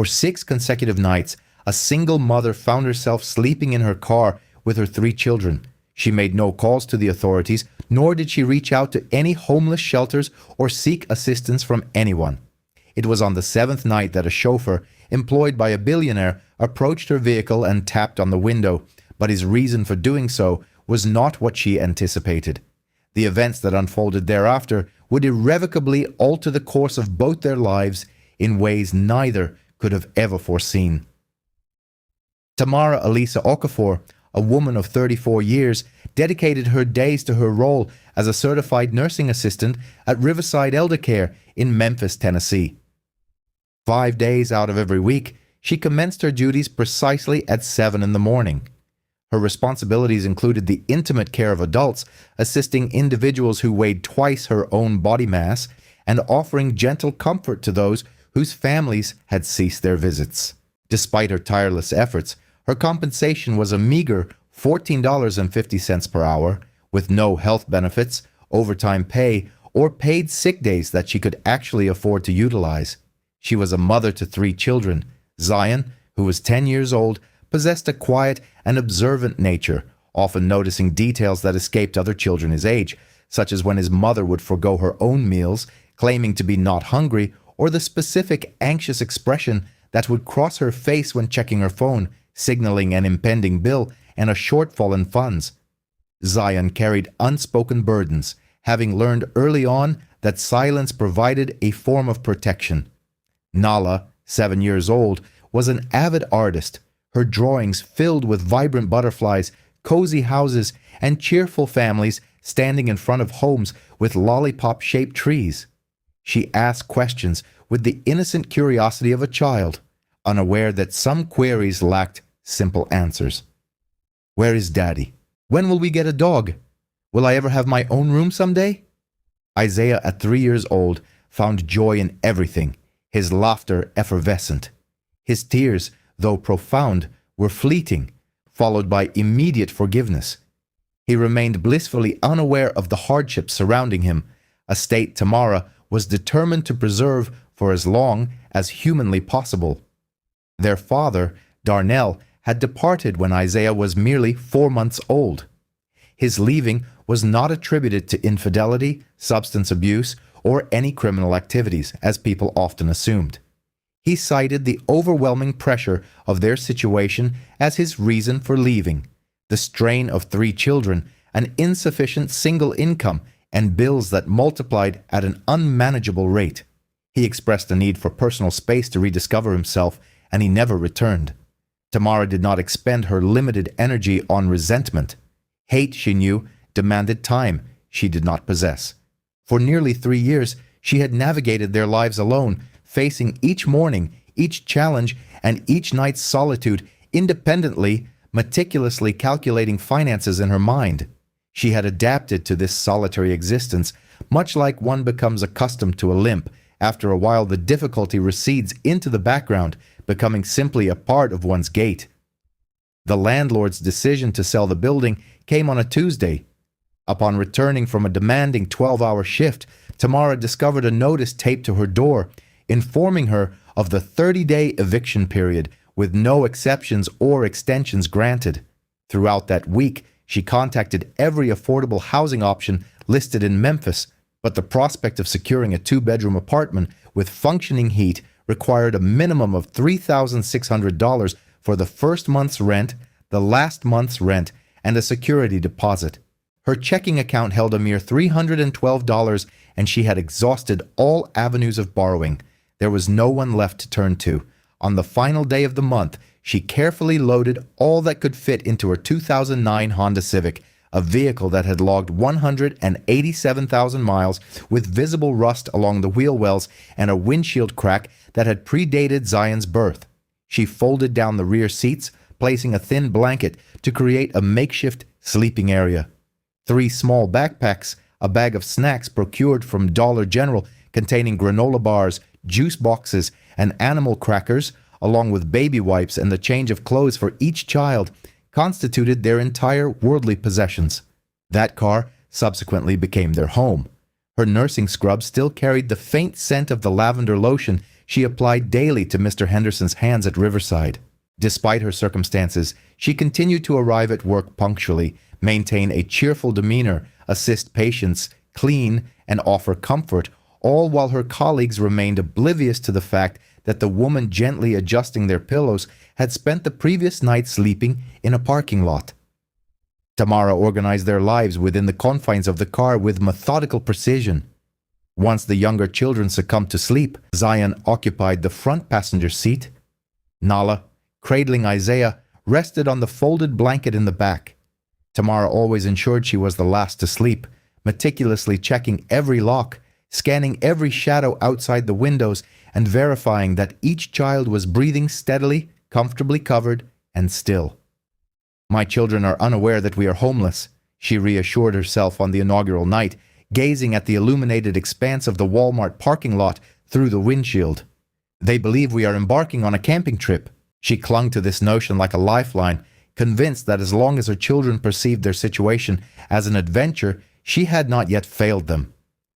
For 6 consecutive nights, a single mother found herself sleeping in her car with her 3 children. She made no calls to the authorities, nor did she reach out to any homeless shelters or seek assistance from anyone. It was on the 7th night that a chauffeur, employed by a billionaire, approached her vehicle and tapped on the window, but his reason for doing so was not what she anticipated. The events that unfolded thereafter would irrevocably alter the course of both their lives in ways neither could have ever foreseen. Tamara Elisa Okafor, a woman of 34 years, dedicated her days to her role as a certified nursing assistant at Riverside Elder Care in Memphis, Tennessee. 5 days out of every week, she commenced her duties precisely at 7 in the morning. Her responsibilities included the intimate care of adults, assisting individuals who weighed twice her own body mass, and offering gentle comfort to those whose families had ceased their visits. Despite her tireless efforts, her compensation was a meager $14.50 per hour, with no health benefits, overtime pay, or paid sick days that she could actually afford to utilize. She was a mother to 3 children. Zion, who was 10 years old, possessed a quiet and observant nature, often noticing details that escaped other children his age, such as when his mother would forgo her own meals, claiming to be not hungry, or the specific anxious expression that would cross her face when checking her phone, signaling an impending bill and a shortfall in funds. Zion carried unspoken burdens, having learned early on that silence provided a form of protection. Nala, 7 years old, was an avid artist, her drawings filled with vibrant butterflies, cozy houses, and cheerful families standing in front of homes with lollipop-shaped trees. She asked questions with the innocent curiosity of a child, unaware that some queries lacked simple answers. Where is Daddy? When will we get a dog? Will I ever have my own room someday? Isaiah, at 3 years old, found joy in everything, his laughter effervescent. His tears, though profound, were fleeting, followed by immediate forgiveness. He remained blissfully unaware of the hardships surrounding him, a state Tamara was determined to preserve for as long as humanly possible. Their father, Darnell, had departed when Isaiah was merely 4 months old. His leaving was not attributed to infidelity, substance abuse, or any criminal activities, as people often assumed. He cited the overwhelming pressure of their situation as his reason for leaving: the strain of 3 children, an insufficient single income, and bills that multiplied at an unmanageable rate. He expressed a need for personal space to rediscover himself, and he never returned. Tamara did not expend her limited energy on resentment. Hate, she knew, demanded time she did not possess. For nearly 3 years, she had navigated their lives alone, facing each morning, each challenge, and each night's solitude independently, meticulously calculating finances in her mind. She had adapted to this solitary existence, much like one becomes accustomed to a limp. After a while, the difficulty recedes into the background, becoming simply a part of one's gait. The landlord's decision to sell the building came on a Tuesday. Upon returning from a demanding 12-hour shift, Tamara discovered a notice taped to her door, informing her of the 30-day eviction period, with no exceptions or extensions granted. Throughout that week, she contacted every affordable housing option listed in Memphis, but the prospect of securing a 2-bedroom apartment with functioning heat required a minimum of $3,600 for the first month's rent, the last month's rent, and a security deposit. Her checking account held a mere $312, and she had exhausted all avenues of borrowing. There was no one left to turn to. On the final day of the month, she carefully loaded all that could fit into her 2009 Honda Civic, a vehicle that had logged 187,000 miles with visible rust along the wheel wells and a windshield crack that had predated Zion's birth. She folded down the rear seats, placing a thin blanket to create a makeshift sleeping area. 3 small backpacks, a bag of snacks procured from Dollar General containing granola bars, juice boxes, and animal crackers, along with baby wipes and the change of clothes for each child, constituted their entire worldly possessions. That car subsequently became their home. Her nursing scrub still carried the faint scent of the lavender lotion she applied daily to Mr. Henderson's hands at Riverside. Despite her circumstances, she continued to arrive at work punctually, maintain a cheerful demeanor, assist patients, clean, and offer comfort, all while her colleagues remained oblivious to the fact that the woman gently adjusting their pillows had spent the previous night sleeping in a parking lot. Tamara organized their lives within the confines of the car with methodical precision. Once the younger children succumbed to sleep, Zion occupied the front passenger seat. Nala, cradling Isaiah, rested on the folded blanket in the back. Tamara always ensured she was the last to sleep, meticulously checking every lock, scanning every shadow outside the windows, and verifying that each child was breathing steadily, comfortably covered, and still. "My children are unaware that we are homeless," she reassured herself on the inaugural night, gazing at the illuminated expanse of the Walmart parking lot through the windshield. "They believe we are embarking on a camping trip." She clung to this notion like a lifeline, convinced that as long as her children perceived their situation as an adventure, she had not yet failed them.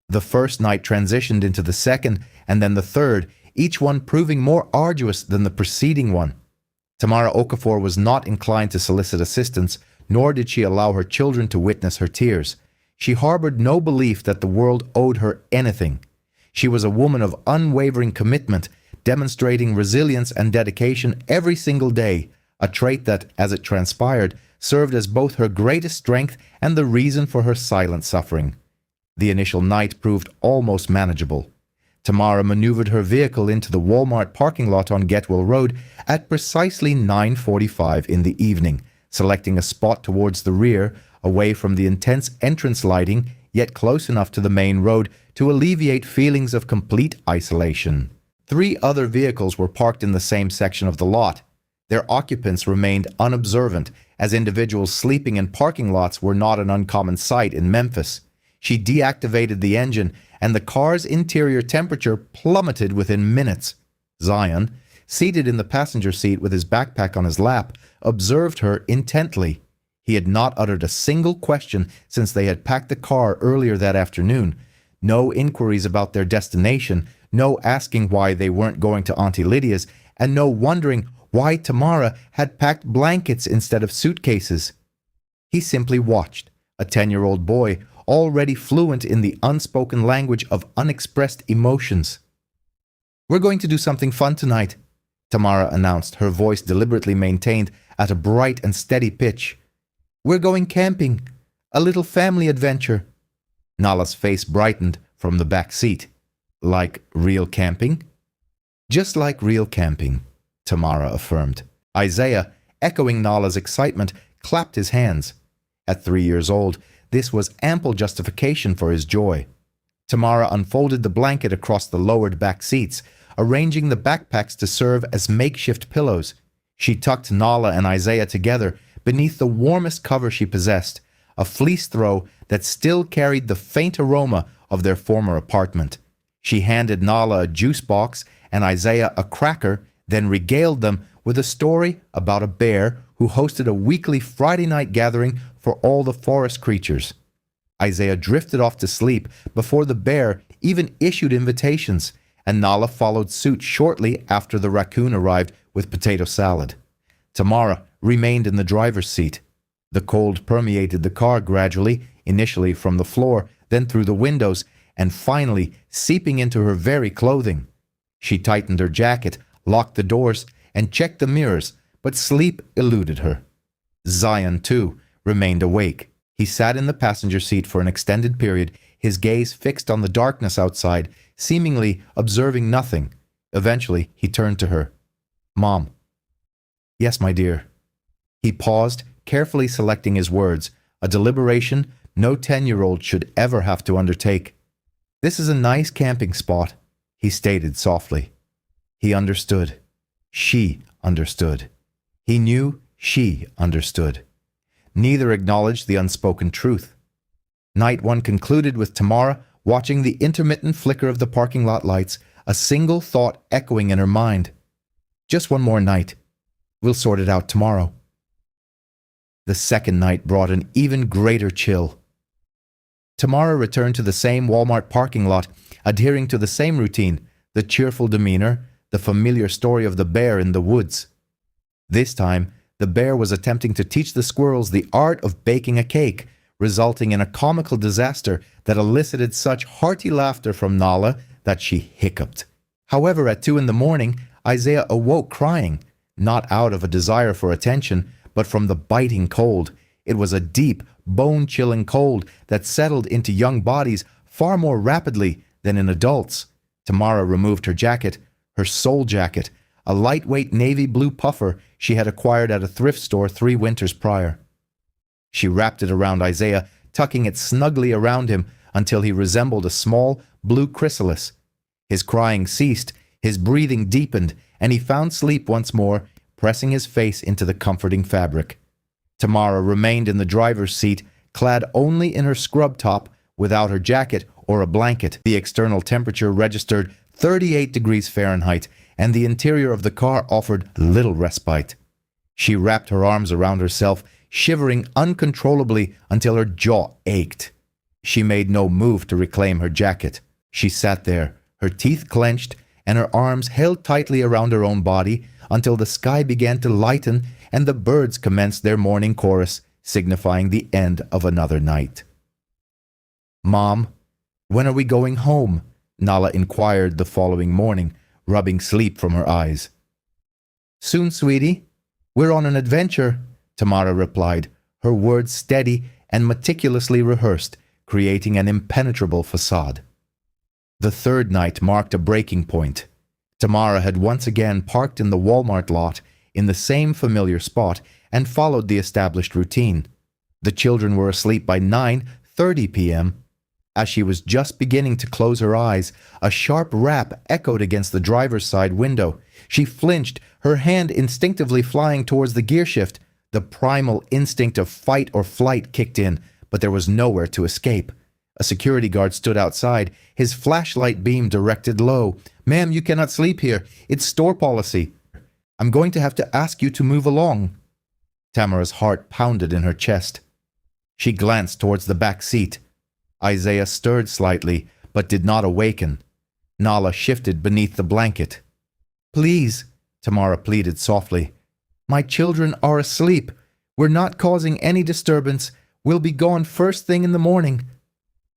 The first night transitioned into the second and then the third, each one proving more arduous than the preceding one. Tamara Okafor was not inclined to solicit assistance, nor did she allow her children to witness her tears. She harbored no belief that the world owed her anything. She was a woman of unwavering commitment, demonstrating resilience and dedication every single day, a trait that, as it transpired, served as both her greatest strength and the reason for her silent suffering. The initial night proved almost manageable. Tamara maneuvered her vehicle into the Walmart parking lot on Getwell Road at precisely 9:45 in the evening, selecting a spot towards the rear, away from the intense entrance lighting, yet close enough to the main road to alleviate feelings of complete isolation. 3 other vehicles were parked in the same section of the lot. Their occupants remained unobservant, as individuals sleeping in parking lots were not an uncommon sight in Memphis. She deactivated the engine, and the car's interior temperature plummeted within minutes. Zion, seated in the passenger seat with his backpack on his lap, observed her intently. He had not uttered a single question since they had packed the car earlier that afternoon. No inquiries about their destination, no asking why they weren't going to Auntie Lydia's, and no wondering why Tamara had packed blankets instead of suitcases. He simply watched, a 10-year-old boy, already fluent in the unspoken language of unexpressed emotions. "We're going to do something fun tonight," Tamara announced, her voice deliberately maintained at a bright and steady pitch. "We're going camping. A little family adventure." Nala's face brightened from the back seat. "Like real camping?" "Just like real camping," Tamara affirmed. Isaiah, echoing Nala's excitement, clapped his hands. At 3 years old, this was ample justification for his joy. Tamara unfolded the blanket across the lowered back seats, arranging the backpacks to serve as makeshift pillows. She tucked Nala and Isaiah together beneath the warmest cover she possessed, a fleece throw that still carried the faint aroma of their former apartment. She handed Nala a juice box and Isaiah a cracker, then regaled them with a story about a bear who hosted a weekly Friday night gathering for all the forest creatures. Isaiah drifted off to sleep before the bear even issued invitations, and Nala followed suit shortly after the raccoon arrived with potato salad. Tamara remained in the driver's seat. The cold permeated the car gradually, initially from the floor, then through the windows, and finally seeping into her very clothing. She tightened her jacket, locked the doors, and checked the mirrors, but sleep eluded her. Zion, too, remained awake. He sat in the passenger seat for an extended period, his gaze fixed on the darkness outside, seemingly observing nothing. Eventually, he turned to her. "Mom." "Yes, my dear." He paused, carefully selecting his words, a deliberation no 10-year-old should ever have to undertake. "This is a nice camping spot," he stated softly. He understood. She understood. He knew she understood. Neither acknowledged the unspoken truth. Night 1 concluded with Tamara watching the intermittent flicker of the parking lot lights, a single thought echoing in her mind. "Just one more night. We'll sort it out tomorrow." The second night brought an even greater chill. Tamara returned to the same Walmart parking lot, adhering to the same routine, The cheerful demeanor, the familiar story of the bear in the woods. This time, the bear was attempting to teach the squirrels the art of baking a cake, resulting in a comical disaster that elicited such hearty laughter from Nala that she hiccuped. However, at 2 in the morning, Isaiah awoke crying, not out of a desire for attention, but from the biting cold. It was a deep, bone-chilling cold that settled into young bodies far more rapidly than in adults. Tamara removed her jacket, her soul jacket, a lightweight navy blue puffer she had acquired at a thrift store 3 winters prior. She wrapped it around Isaiah, tucking it snugly around him until he resembled a small, blue chrysalis. His crying ceased, his breathing deepened, and he found sleep once more, pressing his face into the comforting fabric. Tamara remained in the driver's seat, clad only in her scrub top, without her jacket or a blanket. The external temperature registered 38 degrees Fahrenheit, and the interior of the car offered little respite. She wrapped her arms around herself, shivering uncontrollably until her jaw ached. She made no move to reclaim her jacket. She sat there, her teeth clenched, and her arms held tightly around her own body until the sky began to lighten and the birds commenced their morning chorus, signifying the end of another night. "Mom, when are we going home?" Nala inquired the following morning, rubbing sleep from her eyes. "Soon, sweetie. We're on an adventure," Tamara replied, her words steady and meticulously rehearsed, creating an impenetrable facade. The third night marked a breaking point. Tamara had once again parked in the Walmart lot in the same familiar spot and followed the established routine. The children were asleep by 9:30 p.m. As she was just beginning to close her eyes, a sharp rap echoed against the driver's side window. She flinched, her hand instinctively flying towards the gearshift. The primal instinct of fight or flight kicked in, but there was nowhere to escape. A security guard stood outside, his flashlight beam directed low. "Ma'am, you cannot sleep here. It's store policy. I'm going to have to ask you to move along." Tamara's heart pounded in her chest. She glanced towards the back seat. Isaiah stirred slightly, but did not awaken. Nala shifted beneath the blanket. "Please," Tamara pleaded softly. "My children are asleep. We're not causing any disturbance. We'll be gone first thing in the morning."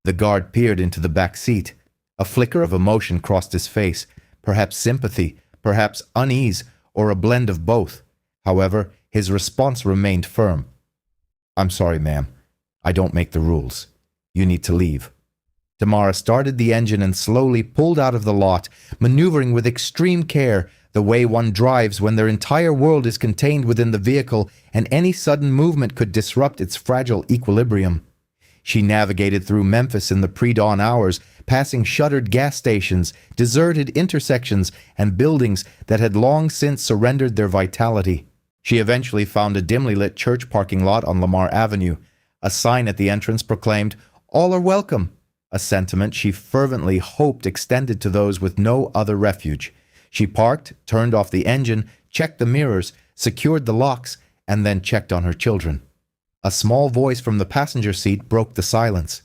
The guard peered into the back seat. A flicker of emotion crossed his face, perhaps sympathy, perhaps unease, or a blend of both. However, his response remained firm. "I'm sorry, ma'am. I don't make the rules. You need to leave." Tamara started the engine and slowly pulled out of the lot, maneuvering with extreme care, the way one drives when their entire world is contained within the vehicle and any sudden movement could disrupt its fragile equilibrium. She navigated through Memphis in the pre-dawn hours, passing shuttered gas stations, deserted intersections, and buildings that had long since surrendered their vitality. She eventually found a dimly lit church parking lot on Lamar Avenue. A sign at the entrance proclaimed, "All are welcome," a sentiment she fervently hoped extended to those with no other refuge. She parked, turned off the engine, checked the mirrors, secured the locks, and then checked on her children. A small voice from the passenger seat broke the silence.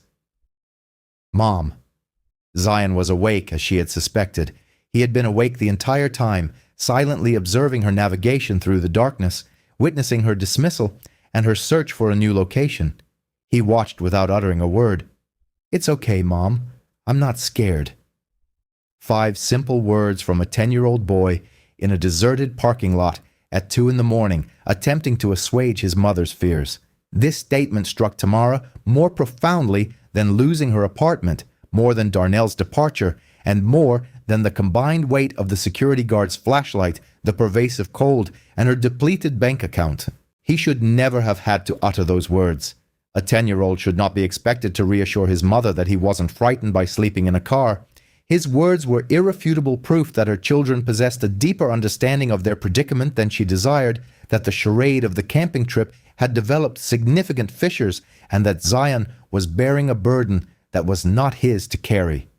"Mom." Zion was awake, as she had suspected. He had been awake the entire time, silently observing her navigation through the darkness, witnessing her dismissal and her search for a new location. He watched without uttering a word. "It's okay, Mom. I'm not scared." 5 simple words from a 10-year-old boy in a deserted parking lot at 2 in the morning, attempting to assuage his mother's fears. This statement struck Tamara more profoundly than losing her apartment, more than Darnell's departure, and more than the combined weight of the security guard's flashlight, the pervasive cold, and her depleted bank account. He should never have had to utter those words. A 10-year-old should not be expected to reassure his mother that he wasn't frightened by sleeping in a car. His words were irrefutable proof that her children possessed a deeper understanding of their predicament than she desired, that the charade of the camping trip had developed significant fissures, and that Zion was bearing a burden that was not his to carry.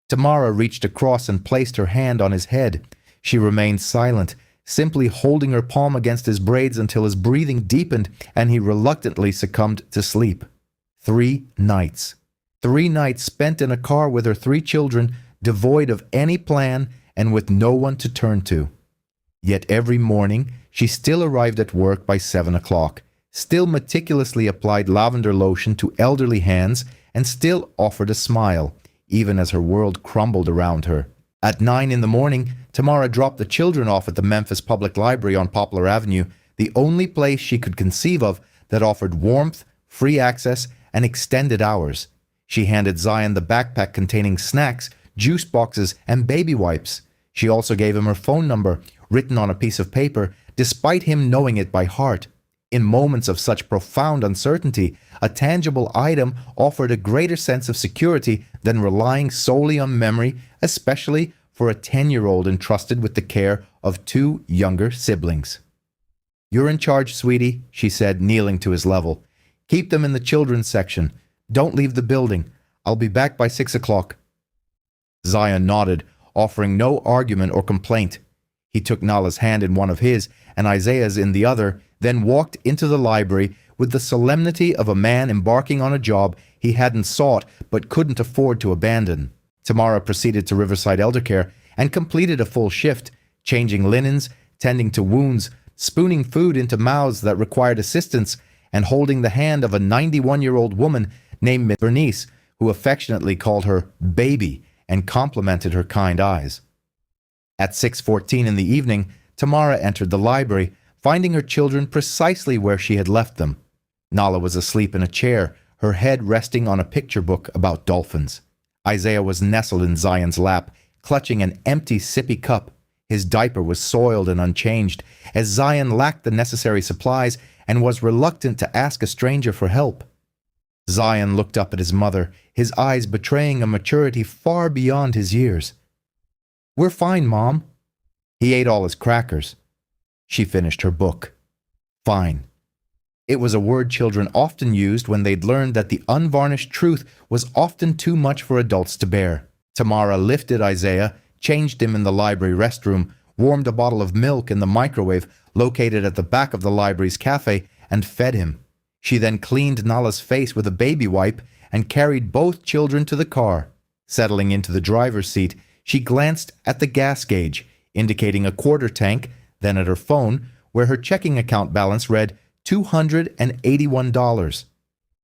Tamara reached across and placed her hand on his head. She remained silent, simply holding her palm against his braids until his breathing deepened and he reluctantly succumbed to sleep. 3 nights. 3 nights spent in a car with her 3 children, devoid of any plan and with no one to turn to. Yet every morning she still arrived at work by 7 o'clock, still meticulously applied lavender lotion to elderly hands, and still offered a smile, even as her world crumbled around her. At 9 in the morning, Tamara dropped the children off at the Memphis Public Library on Poplar Avenue, the only place she could conceive of that offered warmth, free access, and extended hours. She handed Zion the backpack containing snacks, juice boxes, and baby wipes. She also gave him her phone number, written on a piece of paper, despite him knowing it by heart. In moments of such profound uncertainty, a tangible item offered a greater sense of security than relying solely on memory, especially for a 10-year-old entrusted with the care of 2 younger siblings. "You're in charge, sweetie," she said, kneeling to his level. "Keep them in the children's section. Don't leave the building. I'll be back by 6 o'clock. Zion nodded, offering no argument or complaint. He took Nala's hand in one of his and Isaiah's in the other, then walked into the library with the solemnity of a man embarking on a job he hadn't sought but couldn't afford to abandon. Tamara proceeded to Riverside Elder Care and completed a full shift, changing linens, tending to wounds, spooning food into mouths that required assistance, and holding the hand of a 91-year-old woman named Miss Bernice, who affectionately called her "baby" and complimented her kind eyes. At 6:14 in the evening, Tamara entered the library, finding her children precisely where she had left them. Nala was asleep in a chair, her head resting on a picture book about dolphins. Isaiah was nestled in Zion's lap, clutching an empty sippy cup. His diaper was soiled and unchanged, as Zion lacked the necessary supplies and was reluctant to ask a stranger for help. Zion looked up at his mother, his eyes betraying a maturity far beyond his years. "We're fine, Mom." He ate all his crackers. She finished her book. "Fine." It was a word children often used when they'd learned that the unvarnished truth was often too much for adults to bear. Tamara lifted Isaiah, changed him in the library restroom, warmed a bottle of milk in the microwave located at the back of the library's cafe, and fed him. She then cleaned Nala's face with a baby wipe and carried both children to the car. Settling into the driver's seat, she glanced at the gas gauge, indicating a quarter tank, then at her phone, where her checking account balance read $281.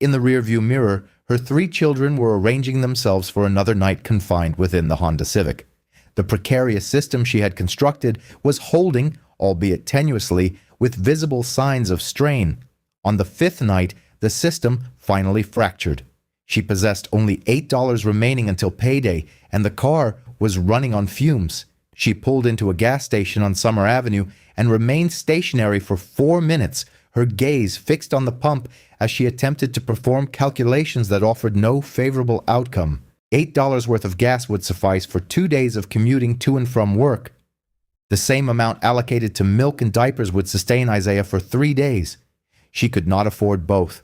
In the rearview mirror, her 3 children were arranging themselves for another night confined within the Honda Civic. The precarious system she had constructed was holding, albeit tenuously, with visible signs of strain. On the 5th night, the system finally fractured. She possessed only $8 remaining until payday, and the car was running on fumes. She pulled into a gas station on Summer Avenue and remained stationary for 4 minutes, her gaze fixed on the pump as she attempted to perform calculations that offered no favorable outcome. $8 worth of gas would suffice for 2 days of commuting to and from work. The same amount allocated to milk and diapers would sustain Isaiah for 3 days. She could not afford both.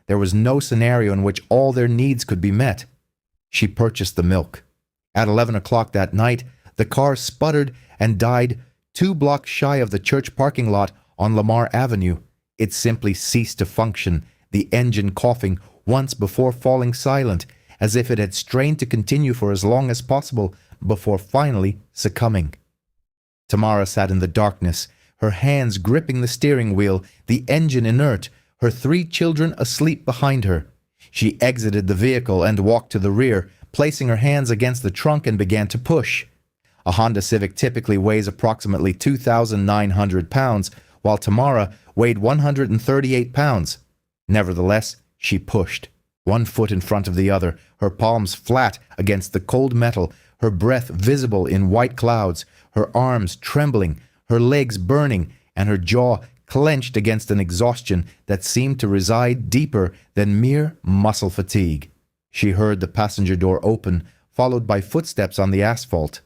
There was no scenario in which all their needs could be met. She purchased the milk. At 11 o'clock that night, the car sputtered and died 2 blocks shy of the church parking lot on Lamar Avenue. It simply ceased to function, the engine coughing once before falling silent, as if it had strained to continue for as long as possible before finally succumbing. Tamara sat in the darkness, her hands gripping the steering wheel, the engine inert, her 3 children asleep behind her. She exited the vehicle and walked to the rear, placing her hands against the trunk and began to push. A Honda Civic typically weighs approximately 2,900 pounds, while Tamara weighed 138 pounds. Nevertheless, she pushed, 1 foot in front of the other, her palms flat against the cold metal, her breath visible in white clouds, her arms trembling, her legs burning, and her jaw clenched against an exhaustion that seemed to reside deeper than mere muscle fatigue. She heard the passenger door open, followed by footsteps on the asphalt.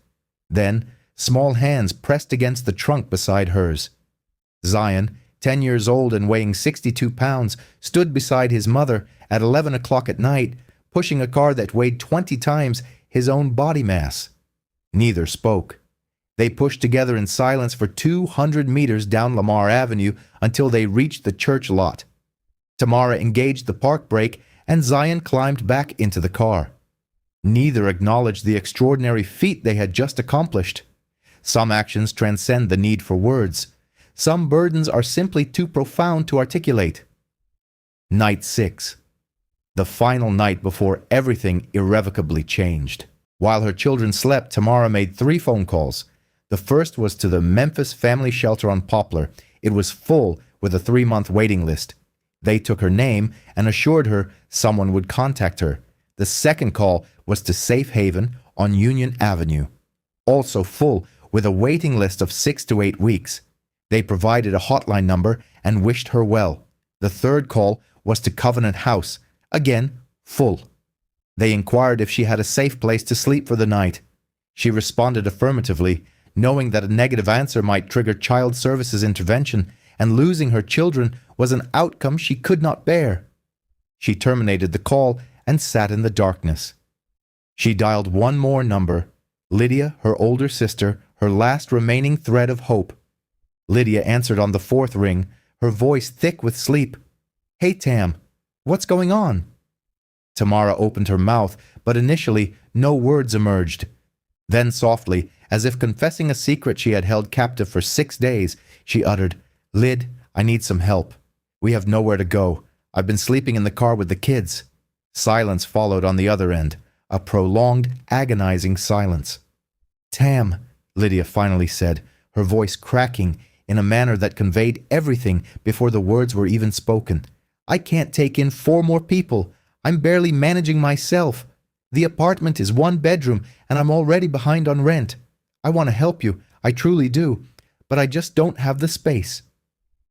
Then, small hands pressed against the trunk beside hers. Zion, 10 years old and weighing 62 pounds, stood beside his mother at 11 o'clock at night, pushing a car that weighed 20 times his own body mass. Neither spoke. They pushed together in silence for 200 meters down Lamar Avenue until they reached the church lot. Tamara engaged the park brake and Zion climbed back into the car. Neither acknowledged the extraordinary feat they had just accomplished. Some actions transcend the need for words. Some burdens are simply too profound to articulate. Night 6. The final night before everything irrevocably changed. While her children slept, Tamara made 3 phone calls. The first was to the Memphis Family Shelter on Poplar. It was full with a 3-month waiting list. They took her name and assured her someone would contact her. The second call was to Safe Haven on Union Avenue, also full with a waiting list of 6 to 8 weeks. They provided a hotline number and wished her well. The third call was to Covenant House, again full. They inquired if she had a safe place to sleep for the night. She responded affirmatively, knowing that a negative answer might trigger child services intervention, and losing her children was an outcome she could not bear. She terminated the call and sat in the darkness. She dialed one more number, Lydia, her older sister, her last remaining thread of hope. Lydia answered on the 4th ring, her voice thick with sleep. "Hey, Tam, what's going on?" Tamara opened her mouth, but initially no words emerged. Then softly, as if confessing a secret she had held captive for 6 days, she uttered, "Lyd, I need some help. We have nowhere to go. I've been sleeping in the car with the kids." Silence followed on the other end, a prolonged, agonizing silence. "Tam," Lydia finally said, her voice cracking in a manner that conveyed everything before the words were even spoken. "I can't take in 4 more people. I'm barely managing myself. The apartment is 1 bedroom and I'm already behind on rent. I want to help you, I truly do, but I just don't have the space."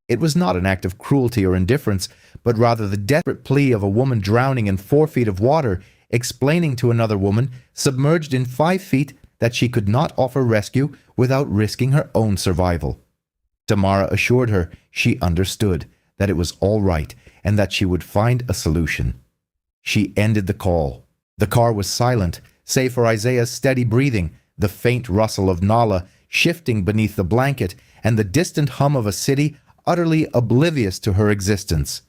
It was not an act of cruelty or indifference, but rather the desperate plea of a woman drowning in 4 feet of water, explaining to another woman submerged in 5 feet that she could not offer rescue without risking her own survival. Tamara assured her she understood, that it was all right, and that she would find a solution. She ended the call. The car was silent, save for Isaiah's steady breathing, the faint rustle of Nala shifting beneath the blanket, and the distant hum of a city utterly oblivious to her existence.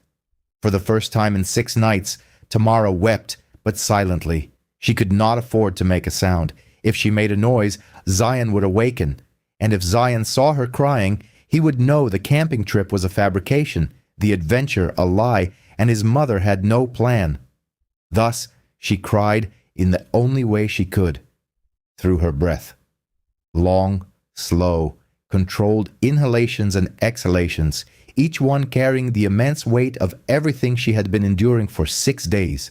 For the first time in 6 nights, Tamara wept, but silently. She could not afford to make a sound. If she made a noise, Zion would awaken, and if Zion saw her crying, he would know the camping trip was a fabrication, the adventure a lie, and his mother had no plan. Thus, she cried in the only way she could, through her breath. Long, slow, controlled inhalations and exhalations, each one carrying the immense weight of everything she had been enduring for 6 days.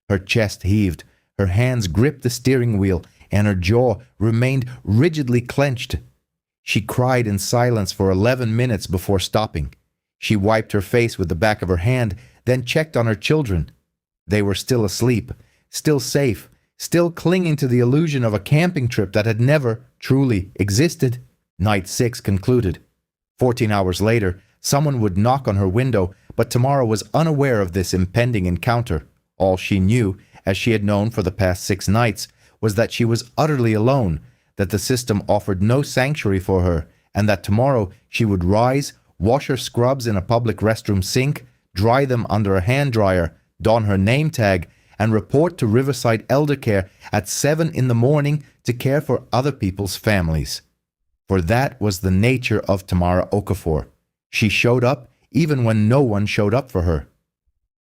Her chest heaved, her hands gripped the steering wheel, and her jaw remained rigidly clenched. She cried in silence for 11 minutes before stopping. She wiped her face with the back of her hand, then checked on her children. They were still asleep, still safe, still clinging to the illusion of a camping trip that had never truly existed. Night 6 concluded. 14 hours later, someone would knock on her window, but Tamara was unaware of this impending encounter. All she knew, as she had known for the past 6 nights, was that she was utterly alone, that the system offered no sanctuary for her, and that tomorrow she would rise, wash her scrubs in a public restroom sink, dry them under a hand dryer, don her name tag, and report to Riverside Elder Care at 7 in the morning to care for other people's families. For that was the nature of Tamara Okafor. She showed up even when no one showed up for her.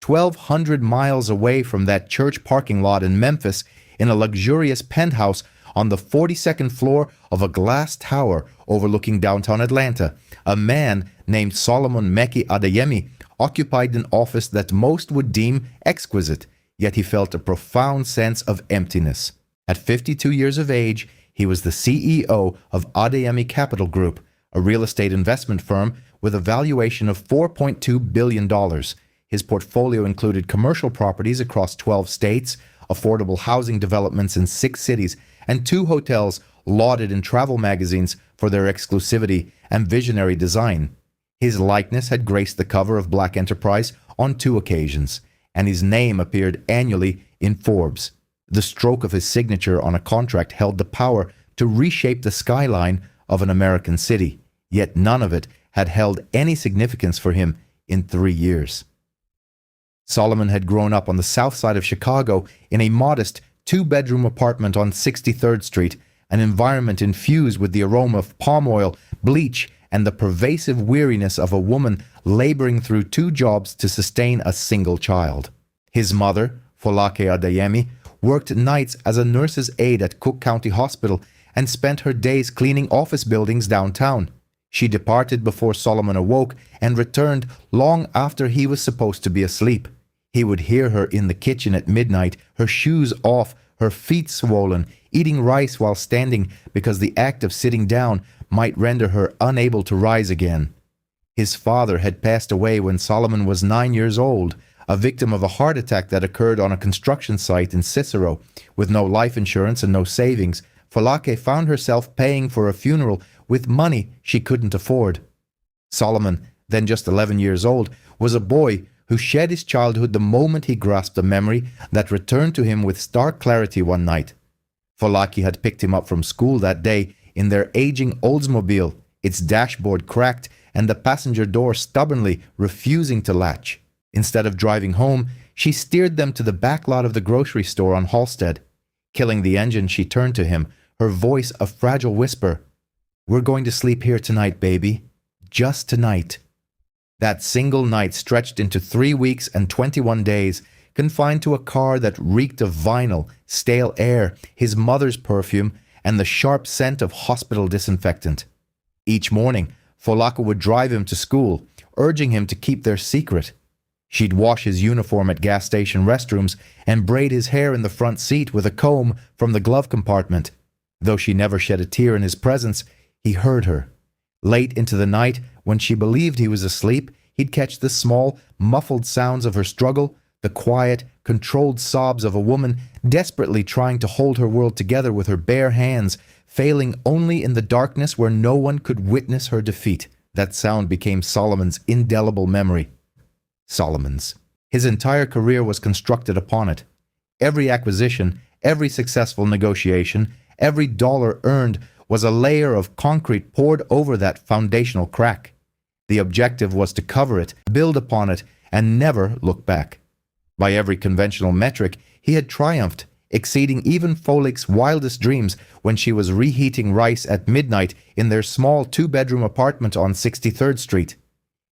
1,200 miles away from that church parking lot in Memphis, in a luxurious penthouse on the 42nd floor of a glass tower overlooking downtown Atlanta, a man named Solomon Meki Adeyemi occupied an office that most would deem exquisite, yet he felt a profound sense of emptiness. At 52 years of age, he was the CEO of Adeyemi Capital Group, a real estate investment firm with a valuation of $4.2 billion. His portfolio included commercial properties across 12 states, affordable housing developments in 6 cities, and 2 hotels lauded in travel magazines for their exclusivity and visionary design. His likeness had graced the cover of Black Enterprise on 2 occasions, and his name appeared annually in Forbes. The stroke of his signature on a contract held the power to reshape the skyline of an American city, yet none of it had held any significance for him in 3 years. Solomon had grown up on the south side of Chicago in a modest two-bedroom apartment on 63rd Street, an environment infused with the aroma of palm oil, bleach, and the pervasive weariness of a woman laboring through two jobs to sustain a single child. His mother, Folake Adeyemi, worked nights as a nurse's aide at Cook County Hospital and spent her days cleaning office buildings downtown. She departed before Solomon awoke and returned long after he was supposed to be asleep. He would hear her in the kitchen at midnight, her shoes off, her feet swollen, eating rice while standing because the act of sitting down might render her unable to rise again. His father had passed away when Solomon was 9 years old, a victim of a heart attack that occurred on a construction site in Cicero. With no life insurance and no savings, Folake found herself paying for a funeral with money she couldn't afford. Solomon, then just 11 years old, was a boy who shed his childhood the moment he grasped a memory that returned to him with stark clarity one night. Folake had picked him up from school that day in their aging Oldsmobile, its dashboard cracked and the passenger door stubbornly refusing to latch. Instead of driving home, she steered them to the back lot of the grocery store on Halsted. Killing the engine, she turned to him, her voice a fragile whisper. "We're going to sleep here tonight, baby. Just tonight." That single night stretched into 3 weeks and 21 days, confined to a car that reeked of vinyl, stale air, his mother's perfume, and the sharp scent of hospital disinfectant. Each morning, Folake would drive him to school, urging him to keep their secret. She'd wash his uniform at gas station restrooms and braid his hair in the front seat with a comb from the glove compartment. Though she never shed a tear in his presence, he heard her. Late into the night, when she believed he was asleep, he'd catch the small, muffled sounds of her struggle, the quiet, controlled sobs of a woman desperately trying to hold her world together with her bare hands, failing only in the darkness where no one could witness her defeat. That sound became Solomon's indelible memory. Solomon's. His entire career was constructed upon it. Every acquisition, every successful negotiation, every dollar earned was a layer of concrete poured over that foundational crack. The objective was to cover it, build upon it, and never look back. By every conventional metric, he had triumphed, exceeding even Folake's wildest dreams when she was reheating rice at midnight in their small two-bedroom apartment on 63rd Street.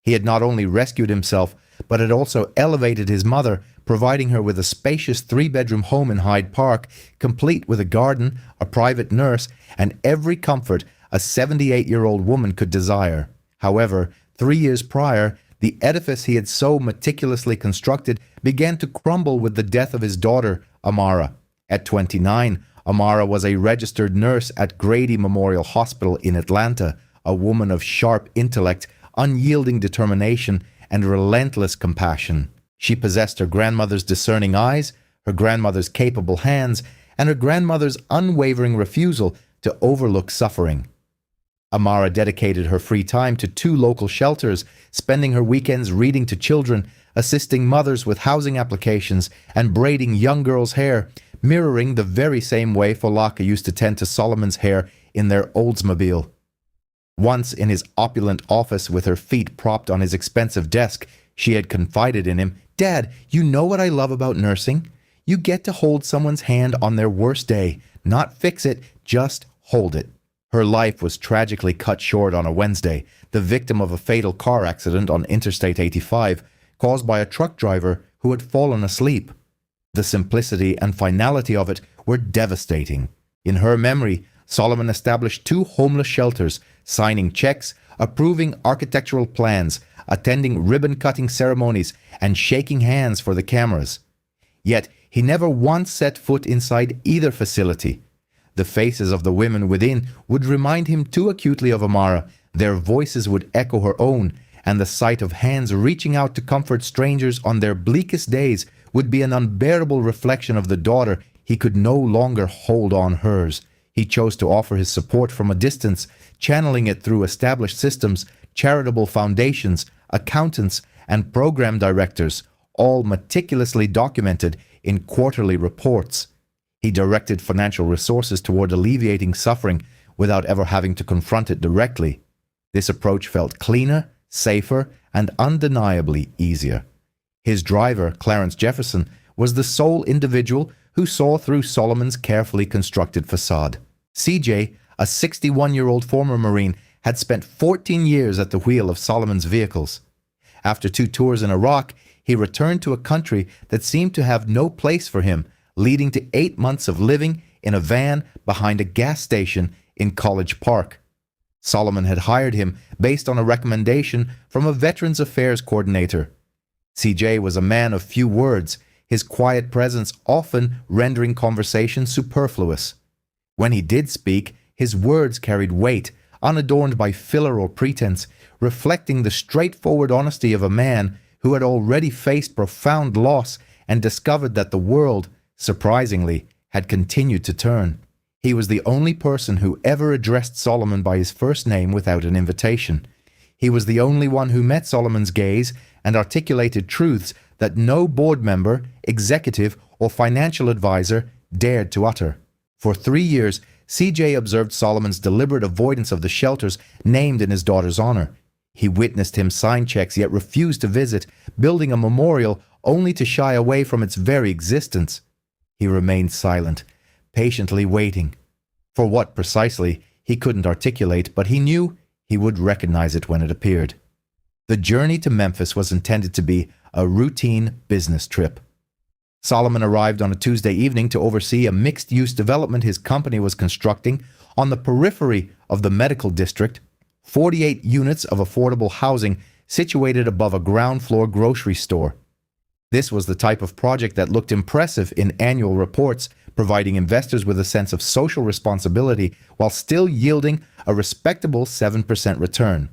He had not only rescued himself, but had also elevated his mother, providing her with a spacious three-bedroom home in Hyde Park, complete with a garden, a private nurse, and every comfort a 78-year-old woman could desire. However, 3 years prior, the edifice he had so meticulously constructed began to crumble with the death of his daughter, Amara. At 29, Amara was a registered nurse at Grady Memorial Hospital in Atlanta, a woman of sharp intellect, unyielding determination, and relentless compassion. She possessed her grandmother's discerning eyes, her grandmother's capable hands, and her grandmother's unwavering refusal to overlook suffering. Amara dedicated her free time to 2 local shelters, spending her weekends reading to children, assisting mothers with housing applications, and braiding young girls' hair, mirroring the very same way Folake used to tend to Solomon's hair in their Oldsmobile. Once in his opulent office with her feet propped on his expensive desk, she had confided in him, "Dad, you know what I love about nursing? You get to hold someone's hand on their worst day, not fix it, just hold it." Her life was tragically cut short on a Wednesday, the victim of a fatal car accident on Interstate 85, caused by a truck driver who had fallen asleep. The simplicity and finality of it were devastating. In her memory, Solomon established 2 homeless shelters, signing checks, approving architectural plans, attending ribbon-cutting ceremonies, and shaking hands for the cameras. Yet he never once set foot inside either facility. The faces of the women within would remind him too acutely of Amara, their voices would echo her own, and the sight of hands reaching out to comfort strangers on their bleakest days would be an unbearable reflection of the daughter he could no longer hold on hers. He chose to offer his support from a distance, channeling it through established systems, charitable foundations, accountants, and program directors, all meticulously documented in quarterly reports. He directed financial resources toward alleviating suffering without ever having to confront it directly. This approach felt cleaner, safer, and undeniably easier. His driver, Clarence Jefferson, was the sole individual who saw through Solomon's carefully constructed facade. CJ, a 61-year-old former Marine, had spent 14 years at the wheel of Solomon's vehicles. After 2 tours in Iraq, he returned to a country that seemed to have no place for him, leading to 8 months of living in a van behind a gas station in College Park. Solomon had hired him based on a recommendation from a Veterans Affairs coordinator. CJ was a man of few words, his quiet presence often rendering conversation superfluous. When he did speak, his words carried weight, unadorned by filler or pretense, reflecting the straightforward honesty of a man who had already faced profound loss and discovered that the world, surprisingly, had continued to turn. He was the only person who ever addressed Solomon by his first name without an invitation. He was the only one who met Solomon's gaze and articulated truths that no board member, executive, or financial advisor dared to utter. For 3 years, CJ observed Solomon's deliberate avoidance of the shelters named in his daughter's honor. He witnessed him sign checks yet refused to visit, building a memorial only to shy away from its very existence. He remained silent, patiently waiting. For what precisely, he couldn't articulate, but he knew he would recognize it when it appeared. The journey to Memphis was intended to be a routine business trip. Solomon arrived on a Tuesday evening to oversee a mixed-use development his company was constructing on the periphery of the medical district, 48 units of affordable housing situated above a ground-floor grocery store. This was the type of project that looked impressive in annual reports, providing investors with a sense of social responsibility while still yielding a respectable 7% return.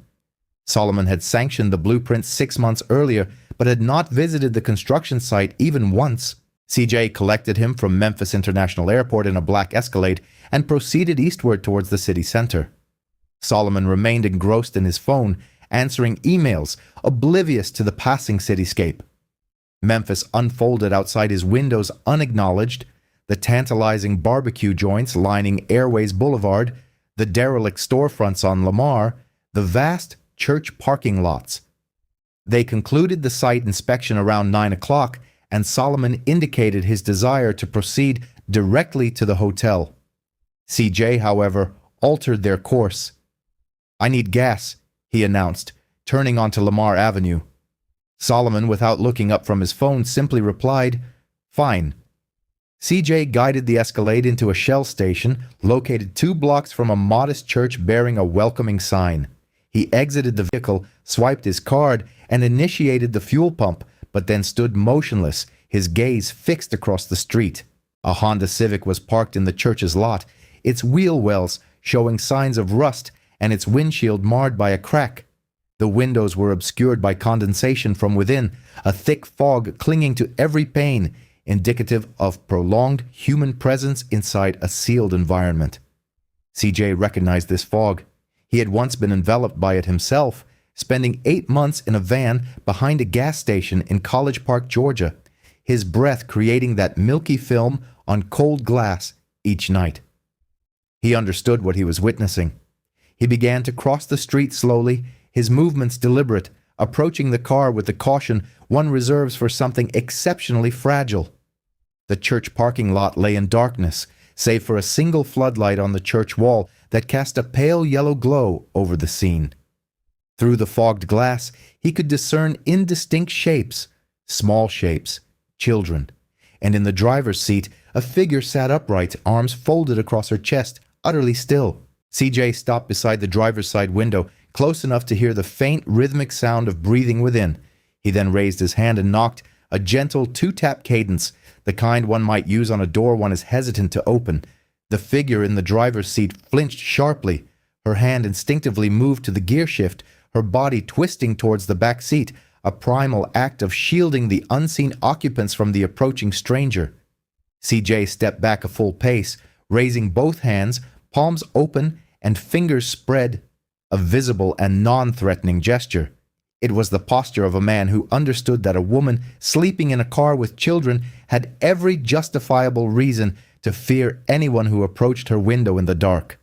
Solomon had sanctioned the blueprint 6 months earlier, but had not visited the construction site even once. CJ collected him from Memphis International Airport in a black Escalade and proceeded eastward towards the city center. Solomon remained engrossed in his phone, answering emails, oblivious to the passing cityscape. Memphis unfolded outside his windows unacknowledged, the tantalizing barbecue joints lining Airways Boulevard, the derelict storefronts on Lamar, the vast church parking lots. They concluded the site inspection around 9 o'clock, and Solomon indicated his desire to proceed directly to the hotel. CJ, however, altered their course. "I need gas," he announced, turning onto Lamar Avenue. Solomon, without looking up from his phone, simply replied, "Fine." CJ guided the Escalade into a Shell station located 2 blocks from a modest church bearing a welcoming sign. He exited the vehicle, swiped his card, and initiated the fuel pump, but then stood motionless, his gaze fixed across the street. A Honda Civic was parked in the church's lot, its wheel wells showing signs of rust and its windshield marred by a crack. The windows were obscured by condensation from within, a thick fog clinging to every pane, indicative of prolonged human presence inside a sealed environment. CJ recognized this fog. He had once been enveloped by it himself, spending 8 months in a van behind a gas station in College Park, Georgia, his breath creating that milky film on cold glass each night. He understood what he was witnessing. He began to cross the street slowly, his movements deliberate, approaching the car with the caution one reserves for something exceptionally fragile. The church parking lot lay in darkness, save for a single floodlight on the church wall that cast a pale yellow glow over the scene. Through the fogged glass, he could discern indistinct shapes, small shapes, children, and in the driver's seat, a figure sat upright, arms folded across her chest, utterly still. CJ stopped beside the driver's side window, close enough to hear the faint rhythmic sound of breathing within. He then raised his hand and knocked, a gentle 2-tap cadence, the kind one might use on a door one is hesitant to open. The figure in the driver's seat flinched sharply. Her hand instinctively moved to the gear shift, her body twisting towards the back seat, a primal act of shielding the unseen occupants from the approaching stranger. CJ stepped back a full pace, raising both hands, palms open and fingers spread, a visible and non-threatening gesture. It was the posture of a man who understood that a woman sleeping in a car with children had every justifiable reason to fear anyone who approached her window in the dark.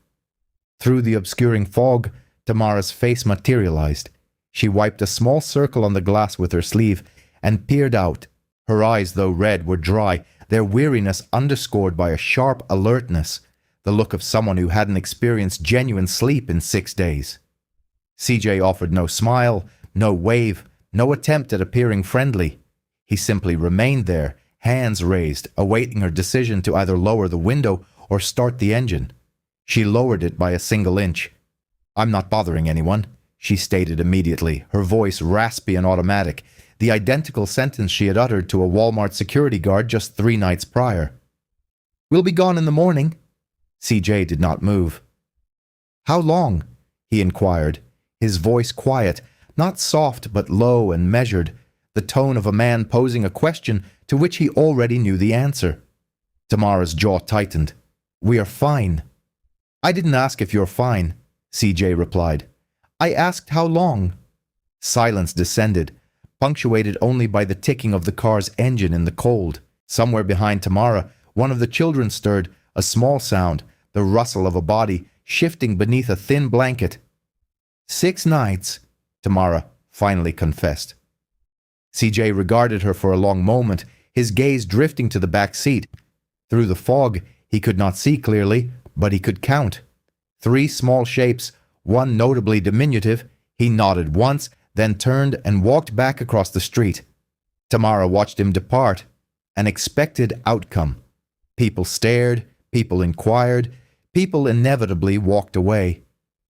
Through the obscuring fog, Tamara's face materialized. She wiped a small circle on the glass with her sleeve and peered out, Her eyes, though red, were dry, their weariness underscored by a sharp alertness, the look of someone who hadn't experienced genuine sleep in 6 days. CJ offered no smile, no wave, no attempt at appearing friendly. He simply remained there, hands raised, awaiting her decision to either lower the window or start the engine. She lowered it by a single inch. "I'm not bothering anyone," she stated immediately, her voice raspy and automatic, the identical sentence she had uttered to a Walmart security guard just 3 nights prior. "We'll be gone in the morning." CJ did not move. "How long?" he inquired, his voice quiet, not soft but low and measured, the tone of a man posing a question to which he already knew the answer. Tamara's jaw tightened. "We are fine." "I didn't ask if you're fine," CJ replied. "I asked how long." Silence descended, punctuated only by the ticking of the car's engine in the cold. Somewhere behind Tamara, one of the children stirred, a small sound, the rustle of a body shifting beneath a thin blanket. "6 nights," Tamara finally confessed. CJ regarded her for a long moment, his gaze drifting to the back seat. Through the fog, he could not see clearly, but he could count. 3 small shapes, one notably diminutive. He nodded once, then turned and walked back across the street. Tamara watched him depart. An expected outcome. People stared, people inquired, people inevitably walked away.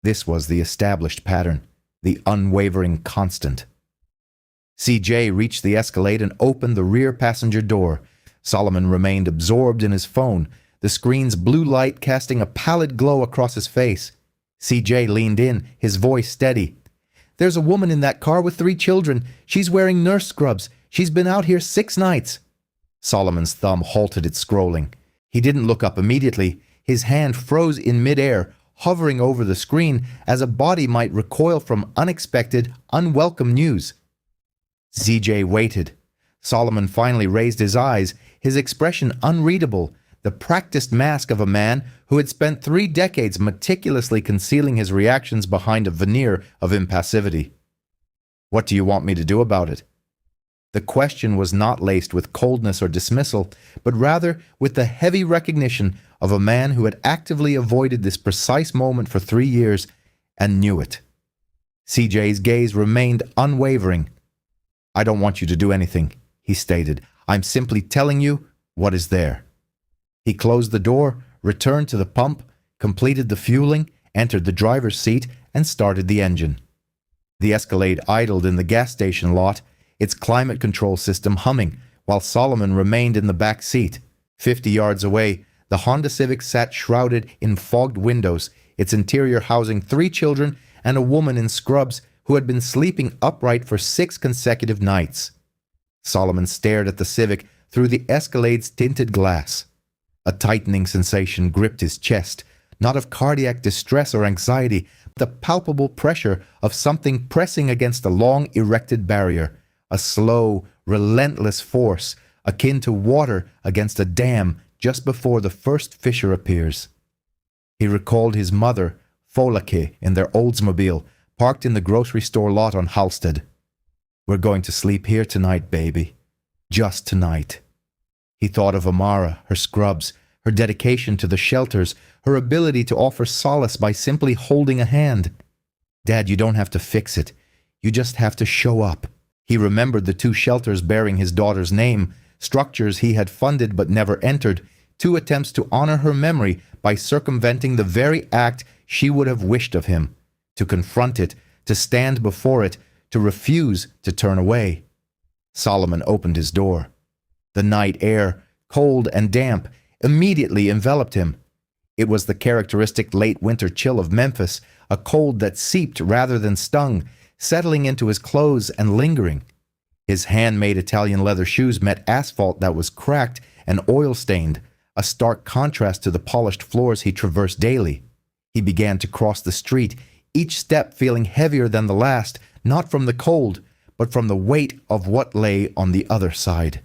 This was the established pattern, the unwavering constant. CJ reached the Escalade and opened the rear passenger door. Solomon remained absorbed in his phone, the screen's blue light casting a pallid glow across his face. CJ leaned in, his voice steady. "There's a woman in that car with 3 children. She's wearing nurse scrubs. She's been out here 6 nights. Solomon's thumb halted its scrolling. He didn't look up immediately. His hand froze in midair, hovering over the screen as a body might recoil from unexpected, unwelcome news. CJ waited. Solomon finally raised his eyes, his expression unreadable, the practiced mask of a man who had spent 3 decades meticulously concealing his reactions behind a veneer of impassivity. "What do you want me to do about it?" The question was not laced with coldness or dismissal, but rather with the heavy recognition of a man who had actively avoided this precise moment for 3 years and knew it. CJ's gaze remained unwavering. "I don't want you to do anything," he stated. "I'm simply telling you what is there." He closed the door, returned to the pump, completed the fueling, entered the driver's seat, and started the engine. The Escalade idled in the gas station lot, its climate control system humming, while Solomon remained in the back seat. 50 yards away, the Honda Civic sat shrouded in fogged windows, its interior housing 3 children and a woman in scrubs who had been sleeping upright for 6 consecutive nights. Solomon stared at the Civic through the Escalade's tinted glass. A tightening sensation gripped his chest, not of cardiac distress or anxiety, but the palpable pressure of something pressing against a long-erected barrier, a slow, relentless force, akin to water against a dam just before the first fissure appears. He recalled his mother, Folake, in their Oldsmobile, parked in the grocery store lot on Halsted. "We're going to sleep here tonight, baby. Just tonight." He thought of Amara, her scrubs, her dedication to the shelters, her ability to offer solace by simply holding a hand. "Dad, you don't have to fix it. You just have to show up." He remembered the 2 shelters bearing his daughter's name, structures he had funded but never entered, 2 attempts to honor her memory by circumventing the very act she would have wished of him, to confront it, to stand before it, to refuse to turn away. Solomon opened his door. The night air, cold and damp, immediately enveloped him. It was the characteristic late winter chill of Memphis, a cold that seeped rather than stung, settling into his clothes and lingering. His handmade Italian leather shoes met asphalt that was cracked and oil-stained, a stark contrast to the polished floors he traversed daily. He began to cross the street, each step feeling heavier than the last, not from the cold, but from the weight of what lay on the other side.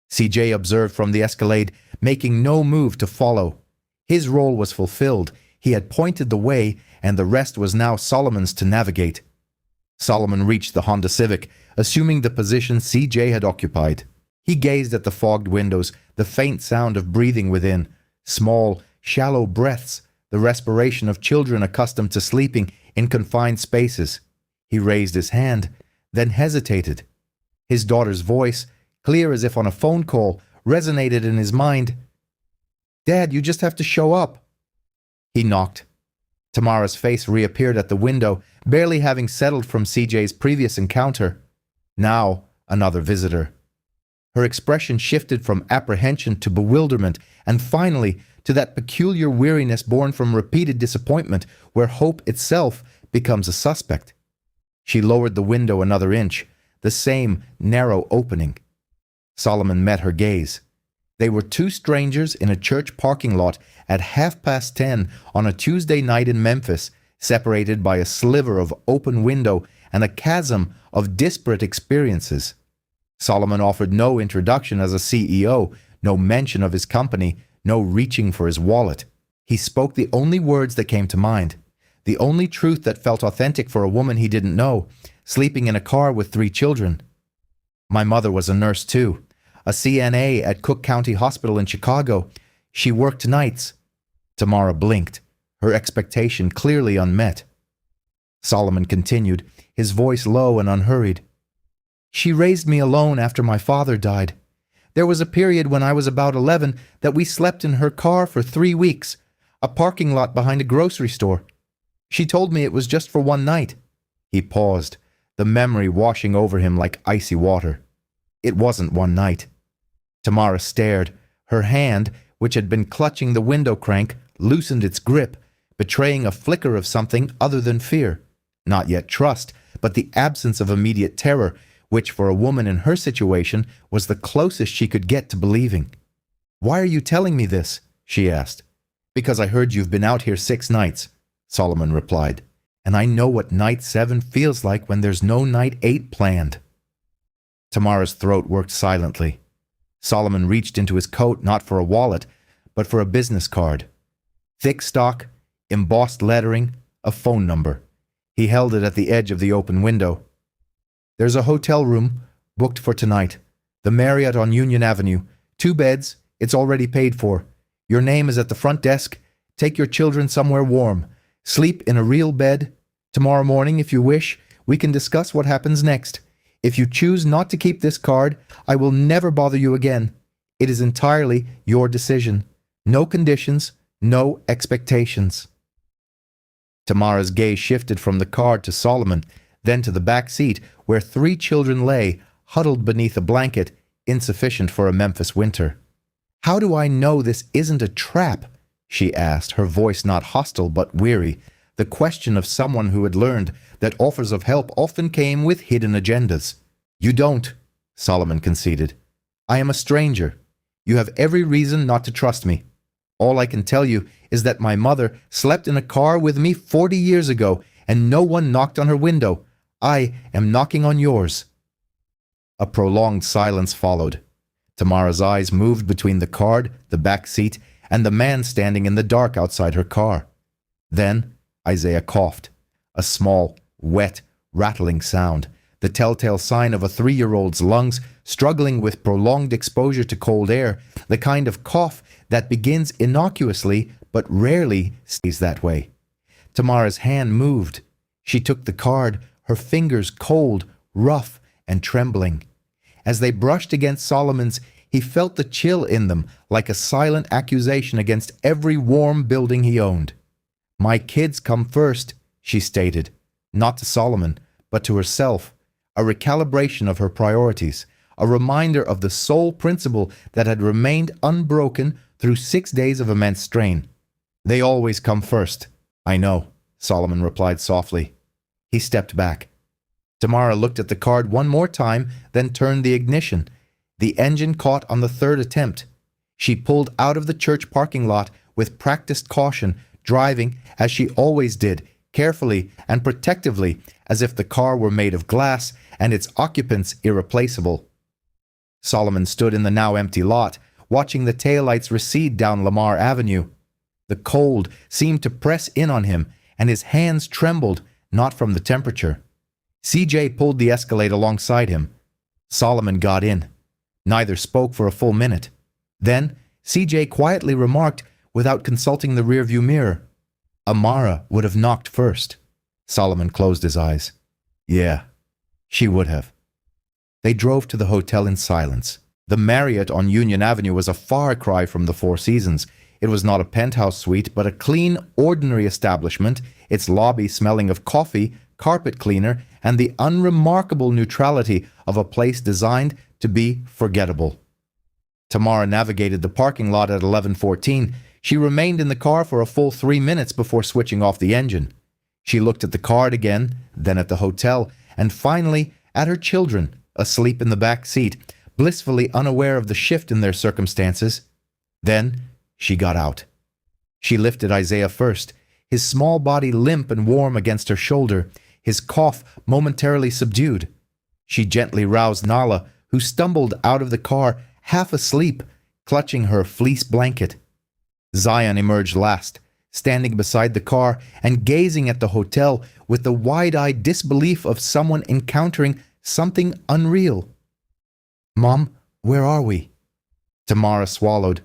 CJ observed from the Escalade, making no move to follow. His role was fulfilled. He had pointed the way, and the rest was now Solomon's to navigate. Solomon reached the Honda Civic, assuming the position CJ had occupied. He gazed at the fogged windows, the faint sound of breathing within, small, shallow breaths, the respiration of children accustomed to sleeping in confined spaces. He raised his hand, then hesitated. His daughter's voice, clear as if on a phone call, resonated in his mind. "Dad, you just have to show up." He knocked. Tamara's face reappeared at the window, barely having settled from CJ's previous encounter. Now, another visitor. Her expression shifted from apprehension to bewilderment, and finally to that peculiar weariness born from repeated disappointment, where hope itself becomes a suspect. She lowered the window another inch, the same narrow opening. Solomon met her gaze. They were two strangers in a church parking lot at 10:30 on a Tuesday night in Memphis, separated by a sliver of open window and a chasm of disparate experiences. Solomon offered no introduction as a CEO, no mention of his company, no reaching for his wallet. He spoke the only words that came to mind, the only truth that felt authentic for a woman he didn't know, sleeping in a car with 3 children. "My mother was a nurse too, a CNA at Cook County Hospital in Chicago. She worked nights." Tamara blinked, her expectation clearly unmet. Solomon continued, his voice low and unhurried. "She raised me alone after my father died. There was a period when I was about 11 that we slept in her car for 3 weeks, a parking lot behind a grocery store. She told me it was just for one night." He paused, the memory washing over him like icy water. It wasn't one night. Tamara stared. Her hand, which had been clutching the window crank, loosened its grip, betraying a flicker of something other than fear. Not yet trust, but the absence of immediate terror, which for a woman in her situation was the closest she could get to believing. "Why are you telling me this?" she asked. "Because I heard you've been out here 6 nights, Solomon replied. "And I know what night 7 feels like when there's no night 8 planned." Tamara's throat worked silently. Solomon reached into his coat not for a wallet, but for a business card. Thick stock, embossed lettering, a phone number. He held it at the edge of the open window. "There's a hotel room, booked for tonight. The Marriott on Union Avenue. 2 beds, it's already paid for. Your name is at the front desk. Take your children somewhere warm. Sleep in a real bed. Tomorrow morning, if you wish, we can discuss what happens next. If you choose not to keep this card, I will never bother you again. It is entirely your decision. No conditions, no expectations." Tamara's gaze shifted from the card to Solomon, then to the back seat, where 3 children lay, huddled beneath a blanket, insufficient for a Memphis winter. "How do I know this isn't a trap?" she asked, her voice not hostile but weary, the question of someone who had learned that offers of help often came with hidden agendas. "You don't," Solomon conceded. "I am a stranger. You have every reason not to trust me. All I can tell you is that my mother slept in a car with me 40 years ago, and no one knocked on her window. I am knocking on yours." A prolonged silence followed. Tamara's eyes moved between the card, the back seat, and the man standing in the dark outside her car. Then Isaiah coughed, a small, wet, rattling sound, the telltale sign of a 3-year-old's lungs struggling with prolonged exposure to cold air, the kind of cough that begins innocuously but rarely stays that way. Tamara's hand moved. She took the card, her fingers cold, rough, and trembling. As they brushed against Solomon's, he felt the chill in them, like a silent accusation against every warm building he owned. "My kids come first," she stated, not to Solomon, but to herself, a recalibration of her priorities, a reminder of the sole principle that had remained unbroken through 6 days of immense strain. "They always come first." "I know," Solomon replied softly. He stepped back. Tamara looked at the card one more time, then turned the ignition. The engine caught on the 3rd attempt. She pulled out of the church parking lot with practiced caution, driving, as she always did, carefully and protectively, as if the car were made of glass and its occupants irreplaceable. Solomon stood in the now empty lot, watching the taillights recede down Lamar Avenue. The cold seemed to press in on him, and his hands trembled, not from the temperature. CJ pulled the Escalade alongside him. Solomon got in. Neither spoke for a full minute. Then, CJ quietly remarked, without consulting the rearview mirror, "Amara would have knocked first." Solomon closed his eyes. Yeah, she would have. They drove to the hotel in silence. The Marriott on Union Avenue was a far cry from the Four Seasons. It was not a penthouse suite, but a clean, ordinary establishment, its lobby smelling of coffee, carpet cleaner, and the unremarkable neutrality of a place designed to be forgettable. Tamara navigated the parking lot at 11:14. She remained in the car for a full 3 minutes before switching off the engine. She looked at the card again, then at the hotel, and finally at her children, asleep in the back seat, blissfully unaware of the shift in their circumstances. Then she got out. She lifted Isaiah first, his small body limp and warm against her shoulder, his cough momentarily subdued. She gently roused Nala, who stumbled out of the car, half asleep, clutching her fleece blanket. Zion emerged last, standing beside the car and gazing at the hotel with the wide-eyed disbelief of someone encountering something unreal. "Mom, where are we?" Tamara swallowed.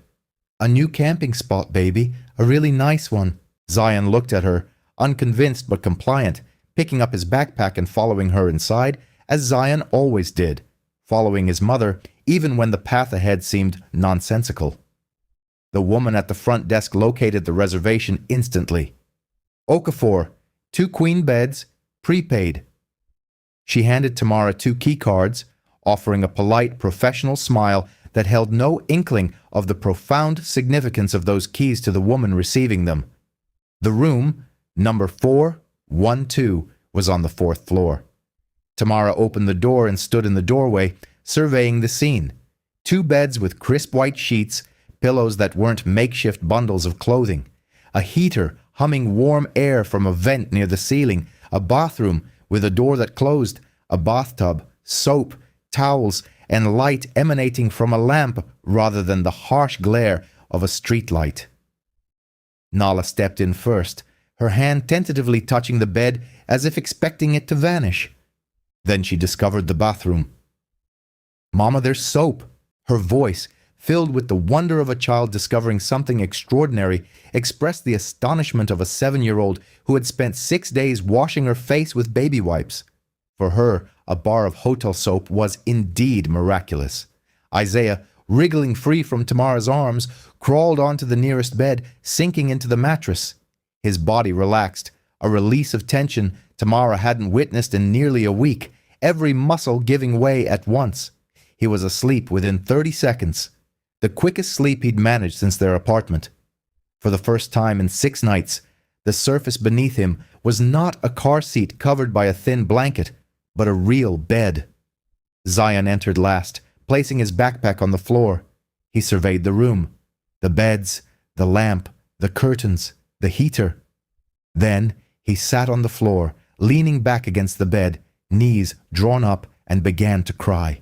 "A new camping spot, baby. A really nice one." Zion looked at her, unconvinced but compliant, picking up his backpack and following her inside, as Zion always did, following his mother, even when the path ahead seemed nonsensical. The woman at the front desk located the reservation instantly. "Okafor, 2 queen beds, prepaid." She handed Tamara 2 key cards, offering a polite, professional smile that held no inkling of the profound significance of those keys to the woman receiving them. The room, number 412, was on the 4th floor. Tamara opened the door and stood in the doorway, surveying the scene. 2 beds with crisp white sheets, pillows that weren't makeshift bundles of clothing, a heater humming warm air from a vent near the ceiling, a bathroom with a door that closed, a bathtub, soap, towels, and light emanating from a lamp rather than the harsh glare of a streetlight. Nala stepped in first, her hand tentatively touching the bed as if expecting it to vanish. Then she discovered the bathroom. "Mama, there's soap." Her voice, filled with the wonder of a child discovering something extraordinary, expressed the astonishment of a 7-year-old who had spent 6 days washing her face with baby wipes. For her, a bar of hotel soap was indeed miraculous. Isaiah, wriggling free from Tamara's arms, crawled onto the nearest bed, sinking into the mattress. His body relaxed, a release of tension Tamara hadn't witnessed in nearly a week, every muscle giving way at once. He was asleep within 30 seconds, the quickest sleep he'd managed since their apartment. For the first time in 6 nights, the surface beneath him was not a car seat covered by a thin blanket, but a real bed. Zion entered last, placing his backpack on the floor. He surveyed the room, the beds, the lamp, the curtains, the heater. Then he sat on the floor, leaning back against the bed, knees drawn up, and began to cry.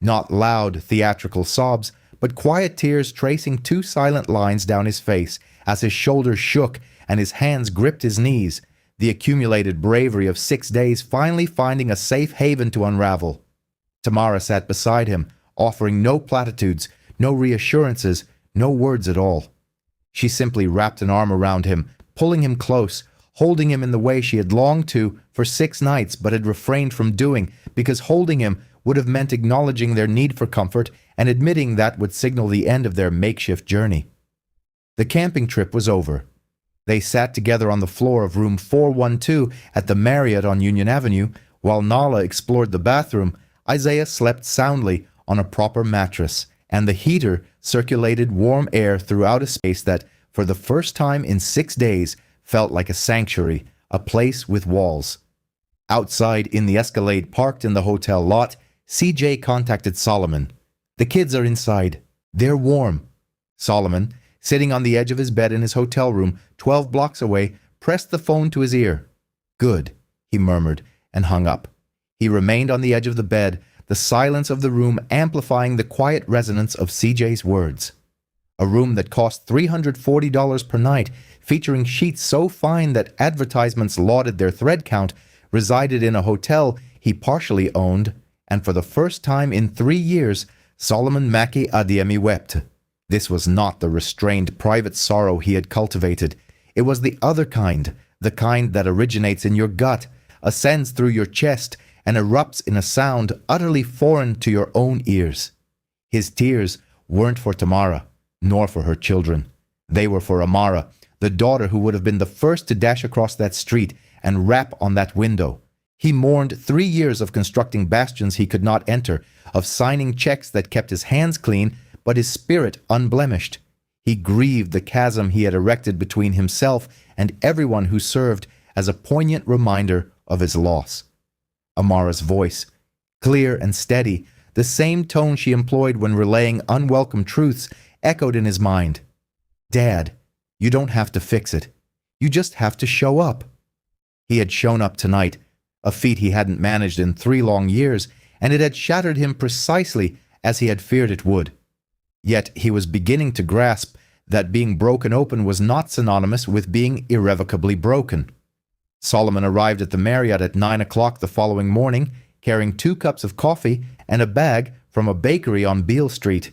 Not loud, theatrical sobs, but quiet tears tracing 2 silent lines down his face as his shoulders shook and his hands gripped his knees, the accumulated bravery of 6 days finally finding a safe haven to unravel. Tamara sat beside him, offering no platitudes, no reassurances, no words at all. She simply wrapped an arm around him, pulling him close, holding him in the way she had longed to for 6 nights but had refrained from doing because holding him would have meant acknowledging their need for comfort and admitting that would signal the end of their makeshift journey. The camping trip was over. They sat together on the floor of room 412 at the Marriott on Union Avenue. While Nala explored the bathroom, Isaiah slept soundly on a proper mattress, and the heater circulated warm air throughout a space that, for the first time in 6 days, felt like a sanctuary, a place with walls. Outside in the Escalade parked in the hotel lot, CJ contacted Solomon. "The kids are inside. They're warm." Solomon, sitting on the edge of his bed in his hotel room 12 blocks away, pressed the phone to his ear. "Good," he murmured, and hung up. He remained on the edge of the bed, the silence of the room amplifying the quiet resonance of CJ's words. A room that cost $340 per night, featuring sheets so fine that advertisements lauded their thread count, resided in a hotel he partially owned, and for the first time in 3 years Solomon Maki Adiemi wept. This was not the restrained private sorrow he had cultivated. It was the other kind, the kind that originates in your gut, ascends through your chest, and erupts in a sound utterly foreign to your own ears. His tears weren't for Tamara, nor for her children. They were for Amara, the daughter who would have been the first to dash across that street and rap on that window. He mourned 3 years of constructing bastions he could not enter, of signing checks that kept his hands clean but his spirit unblemished. He grieved the chasm he had erected between himself and everyone who served as a poignant reminder of his loss. Amara's voice, clear and steady, the same tone she employed when relaying unwelcome truths, echoed in his mind. "Dad, you don't have to fix it. You just have to show up." He had shown up tonight, a feat he hadn't managed in 3 long years, and it had shattered him precisely as he had feared it would. Yet he was beginning to grasp that being broken open was not synonymous with being irrevocably broken. Solomon arrived at the Marriott at 9 o'clock the following morning, carrying 2 cups of coffee and a bag from a bakery on Beale Street.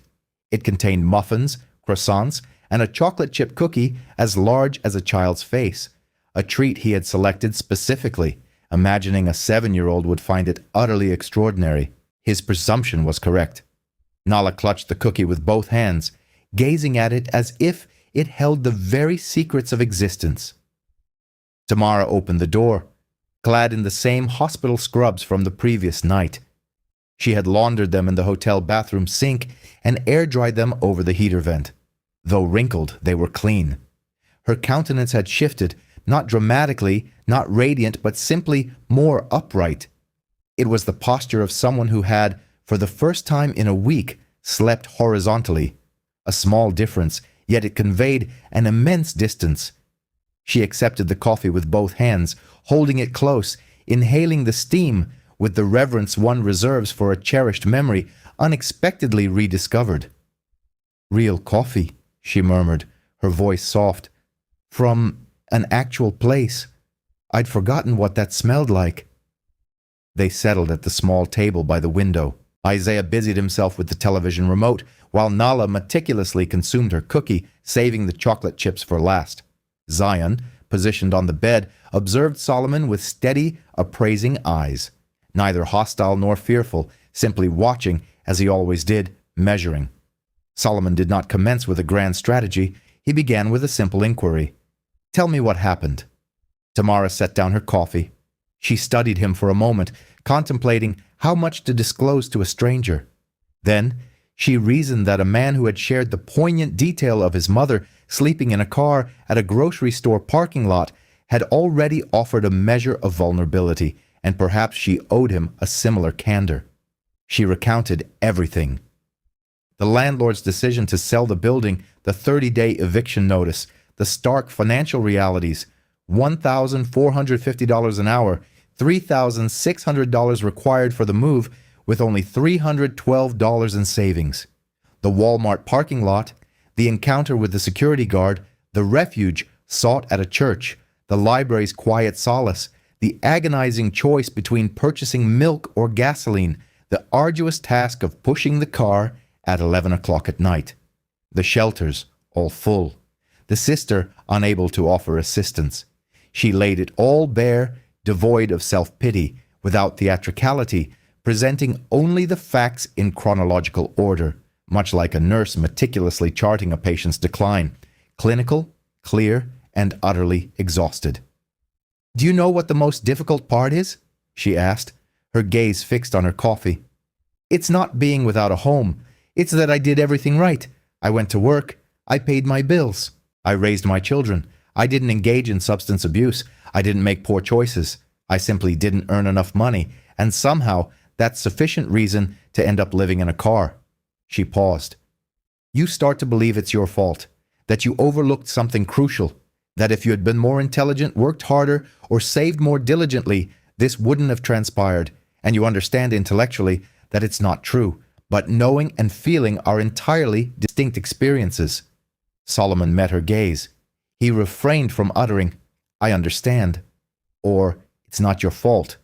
It contained muffins, croissants, and a chocolate chip cookie as large as a child's face, a treat he had selected specifically, imagining a 7-year-old would find it utterly extraordinary. His presumption was correct. Nala clutched the cookie with both hands, gazing at it as if it held the very secrets of existence. Tamara opened the door, clad in the same hospital scrubs from the previous night. She had laundered them in the hotel bathroom sink and air-dried them over the heater vent. Though wrinkled, they were clean. Her countenance had shifted, not dramatically, not radiant, but simply more upright. It was the posture of someone who had, for the first time in a week, slept horizontally. A small difference, yet it conveyed an immense distance. She accepted the coffee with both hands, holding it close, inhaling the steam with the reverence one reserves for a cherished memory unexpectedly rediscovered. "Real coffee," she murmured, her voice soft. "From an actual place. I'd forgotten what that smelled like." They settled at the small table by the window. Isaiah busied himself with the television remote, while Nala meticulously consumed her cookie, saving the chocolate chips for last. Zion, positioned on the bed, observed Solomon with steady, appraising eyes. Neither hostile nor fearful, simply watching, as he always did, measuring. Solomon did not commence with a grand strategy. He began with a simple inquiry. "Tell me what happened." Tamara set down her coffee. She studied him for a moment, contemplating how much to disclose to a stranger. Then she reasoned that a man who had shared the poignant detail of his mother sleeping in a car at a grocery store parking lot had already offered a measure of vulnerability, and perhaps she owed him a similar candor. She recounted everything. The landlord's decision to sell the building, the 30-day eviction notice, the stark financial realities, $1,450 an hour, $3,600 required for the move, with only $312 in savings. The Walmart parking lot, the encounter with the security guard, the refuge sought at a church, the library's quiet solace, the agonizing choice between purchasing milk or gasoline, the arduous task of pushing the car at 11 o'clock at night. The shelters, all full. The sister unable to offer assistance. She laid it all bare, devoid of self-pity, without theatricality, presenting only the facts in chronological order, much like a nurse meticulously charting a patient's decline, clinical, clear, and utterly exhausted. "Do you know what the most difficult part is?" she asked, her gaze fixed on her coffee. "It's not being without a home. It's that I did everything right. I went to work. I paid my bills. I raised my children. I didn't engage in substance abuse. I didn't make poor choices. I simply didn't earn enough money, and somehow that's sufficient reason to end up living in a car." She paused. "You start to believe it's your fault, that you overlooked something crucial, that if you had been more intelligent, worked harder, or saved more diligently, this wouldn't have transpired, and you understand intellectually that it's not true, but knowing and feeling are entirely distinct experiences." Solomon met her gaze. He refrained from uttering, "I understand," or "It's not your fault."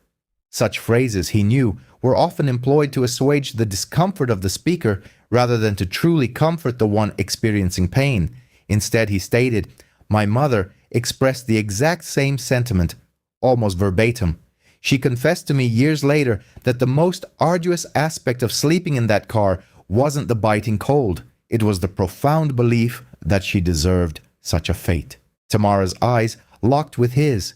Such phrases, he knew, were often employed to assuage the discomfort of the speaker rather than to truly comfort the one experiencing pain. Instead, he stated, "My mother expressed the exact same sentiment, almost verbatim. She confessed to me years later that the most arduous aspect of sleeping in that car wasn't the biting cold. It was the profound belief that she deserved such a fate." Tamara's eyes locked with his.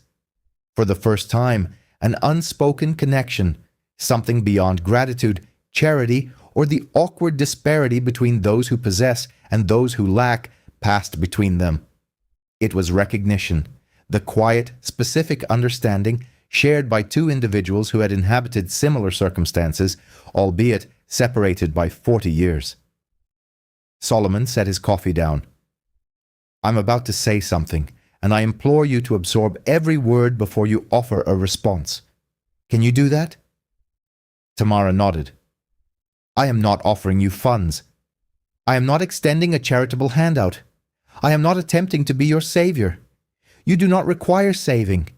For the first time, an unspoken connection, something beyond gratitude, charity, or the awkward disparity between those who possess and those who lack, passed between them. It was recognition, the quiet, specific understanding shared by two individuals who had inhabited similar circumstances, albeit separated by 40 years. Solomon set his coffee down. "I'm about to say something, and I implore you to absorb every word before you offer a response. Can you do that?" Tamara nodded. "I am not offering you funds. I am not extending a charitable handout. I am not attempting to be your savior. You do not require saving.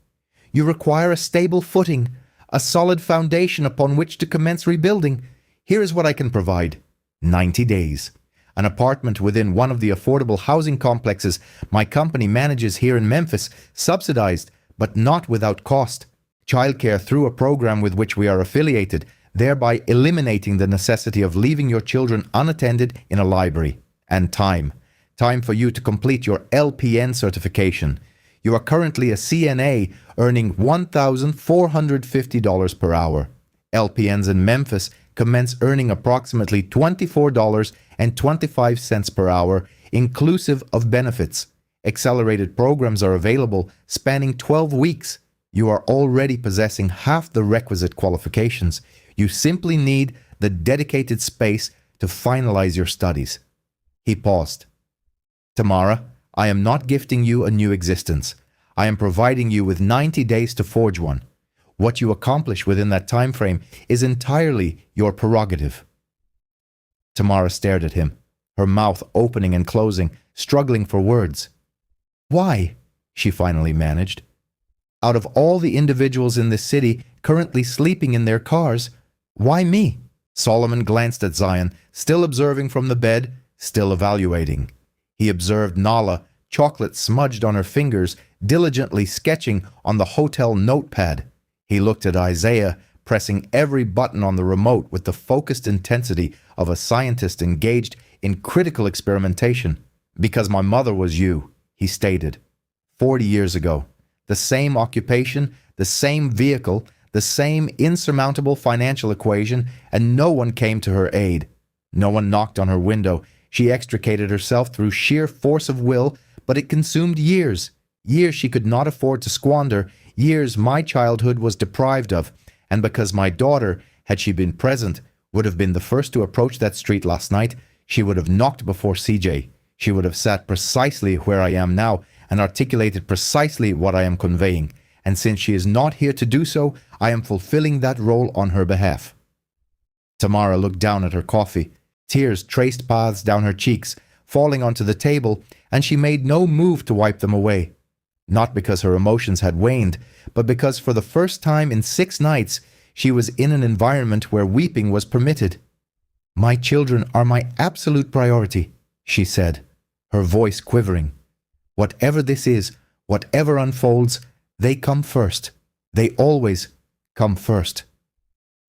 You require a stable footing, a solid foundation upon which to commence rebuilding. Here is what I can provide. 90 days. An apartment within one of the affordable housing complexes my company manages here in Memphis, subsidized, but not without cost. Childcare through a program with which we are affiliated, thereby eliminating the necessity of leaving your children unattended in a library. And time. Time for you to complete your LPN certification. You are currently a CNA earning $1,450 per hour. LPNs in Memphis commence earning approximately $24.25 per hour, inclusive of benefits. Accelerated programs are available, spanning 12 weeks. You are already possessing half the requisite qualifications. You simply need the dedicated space to finalize your studies." He paused. "Tamara, I am not gifting you a new existence. I am providing you with 90 days to forge one. What you accomplish within that time frame is entirely your prerogative." Tamara stared at him, her mouth opening and closing, struggling for words. "Why?" she finally managed. "Out of all the individuals in this city currently sleeping in their cars, why me?" Solomon glanced at Zion, still observing from the bed, still evaluating. He observed Nala, chocolate smudged on her fingers, diligently sketching on the hotel notepad. He looked at Isaiah, pressing every button on the remote with the focused intensity of a scientist engaged in critical experimentation. "Because my mother was you," he stated. 40 years ago. The same occupation, the same vehicle, the same insurmountable financial equation, and no one came to her aid. No one knocked on her window. She extricated herself through sheer force of will, but it consumed years. Years she could not afford to squander, years my childhood was deprived of, and because my daughter, had she been present, would have been the first to approach that street last night, she would have knocked before CJ. She would have sat precisely where I am now and articulated precisely what I am conveying, and since she is not here to do so, I am fulfilling that role on her behalf." Tamara looked down at her coffee. Tears traced paths down her cheeks, falling onto the table, and she made no move to wipe them away. Not because her emotions had waned, but because for the first time in 6 nights, she was in an environment where weeping was permitted. "My children are my absolute priority," she said, her voice quivering. "Whatever this is, whatever unfolds, they come first. They always come first."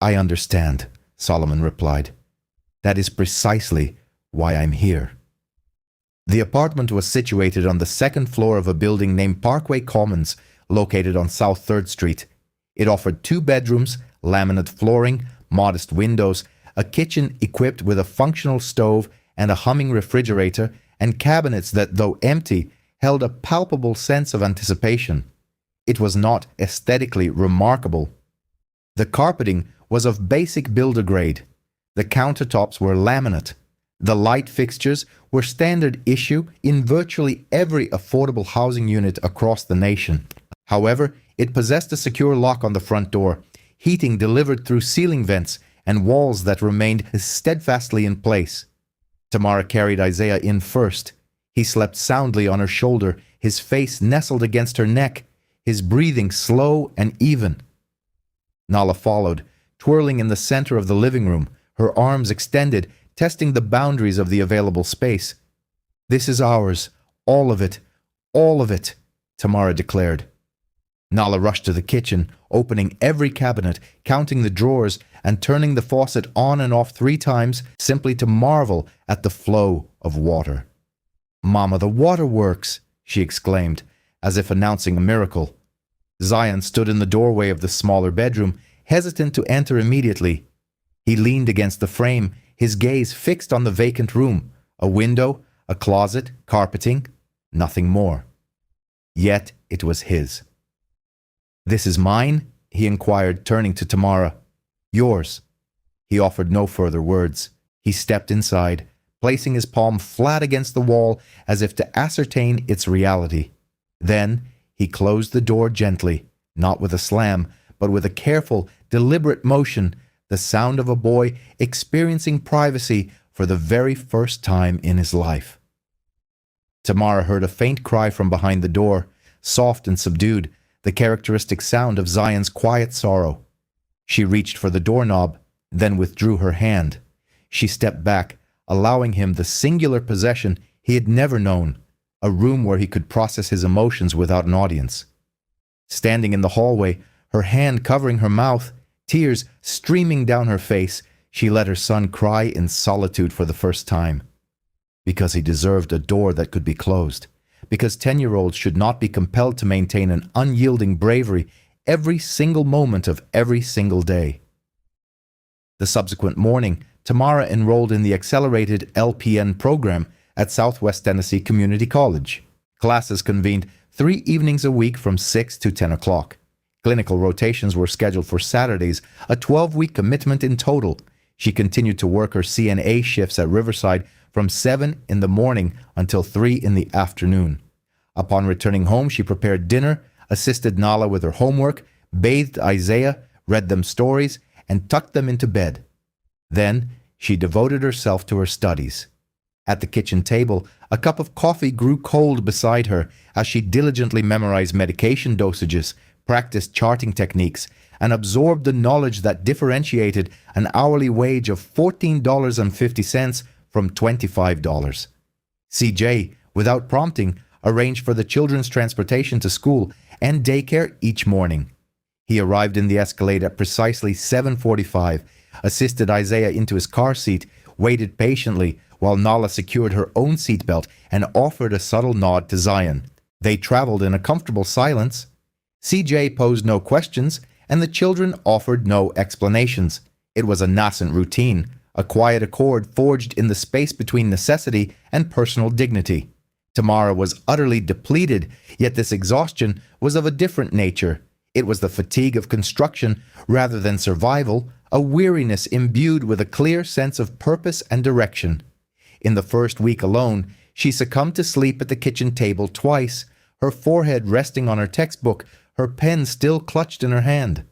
"I understand," Solomon replied. "That is precisely why I'm here." The apartment was situated on the second floor of a building named Parkway Commons, located on South 3rd Street. It offered 2 bedrooms, laminate flooring, modest windows, a kitchen equipped with a functional stove and a humming refrigerator, and cabinets that, though empty, held a palpable sense of anticipation. It was not aesthetically remarkable. The carpeting was of basic builder grade. The countertops were laminate. The light fixtures were standard issue in virtually every affordable housing unit across the nation. However, it possessed a secure lock on the front door, heating delivered through ceiling vents, and walls that remained steadfastly in place. Tamara carried Isaiah in first. He slept soundly on her shoulder, his face nestled against her neck, his breathing slow and even. Nala followed, twirling in the center of the living room, her arms extended, testing the boundaries of the available space. "This is ours, all of it," Tamara declared. Nala rushed to the kitchen, opening every cabinet, counting the drawers, and turning the faucet on and off 3 times, simply to marvel at the flow of water. "Mama, the water works!" she exclaimed, as if announcing a miracle. Zion stood in the doorway of the smaller bedroom, hesitant to enter immediately. He leaned against the frame, his gaze fixed on the vacant room, a window, a closet, carpeting, nothing more. Yet it was his. "This is mine?" he inquired, turning to Tamara. "Yours." He offered no further words. He stepped inside, placing his palm flat against the wall as if to ascertain its reality. Then he closed the door gently, not with a slam, but with a careful, deliberate motion, the sound of a boy experiencing privacy for the very first time in his life. Tamara heard a faint cry from behind the door, soft and subdued, the characteristic sound of Zion's quiet sorrow. She reached for the doorknob, then withdrew her hand. She stepped back, allowing him the singular possession he had never known, a room where he could process his emotions without an audience. Standing in the hallway, her hand covering her mouth, tears streaming down her face, she let her son cry in solitude for the first time. Because he deserved a door that could be closed. Because 10-year-olds should not be compelled to maintain an unyielding bravery every single moment of every single day. The subsequent morning, Tamara enrolled in the accelerated LPN program at Southwest Tennessee Community College. Classes convened 3 evenings a week from 6 to 10 o'clock. Clinical rotations were scheduled for Saturdays, a 12-week commitment in total. She continued to work her CNA shifts at Riverside from 7 in the morning until 3 in the afternoon. Upon returning home, she prepared dinner, assisted Nala with her homework, bathed Isaiah, read them stories, and tucked them into bed. Then she devoted herself to her studies. At the kitchen table, a cup of coffee grew cold beside her as she diligently memorized medication dosages, practiced charting techniques, and absorbed the knowledge that differentiated an hourly wage of $14.50 from $25. CJ, without prompting, arranged for the children's transportation to school and daycare each morning. He arrived in the Escalade at precisely 7:45, assisted Isaiah into his car seat, waited patiently while Nala secured her own seatbelt and offered a subtle nod to Zion. They traveled in a comfortable silence. CJ posed no questions, and the children offered no explanations. It was a nascent routine, a quiet accord forged in the space between necessity and personal dignity. Tamara was utterly depleted, yet this exhaustion was of a different nature. It was the fatigue of construction rather than survival, a weariness imbued with a clear sense of purpose and direction. In the first week alone, she succumbed to sleep at the kitchen table twice, her forehead resting on her textbook, her pen still clutched in her hand.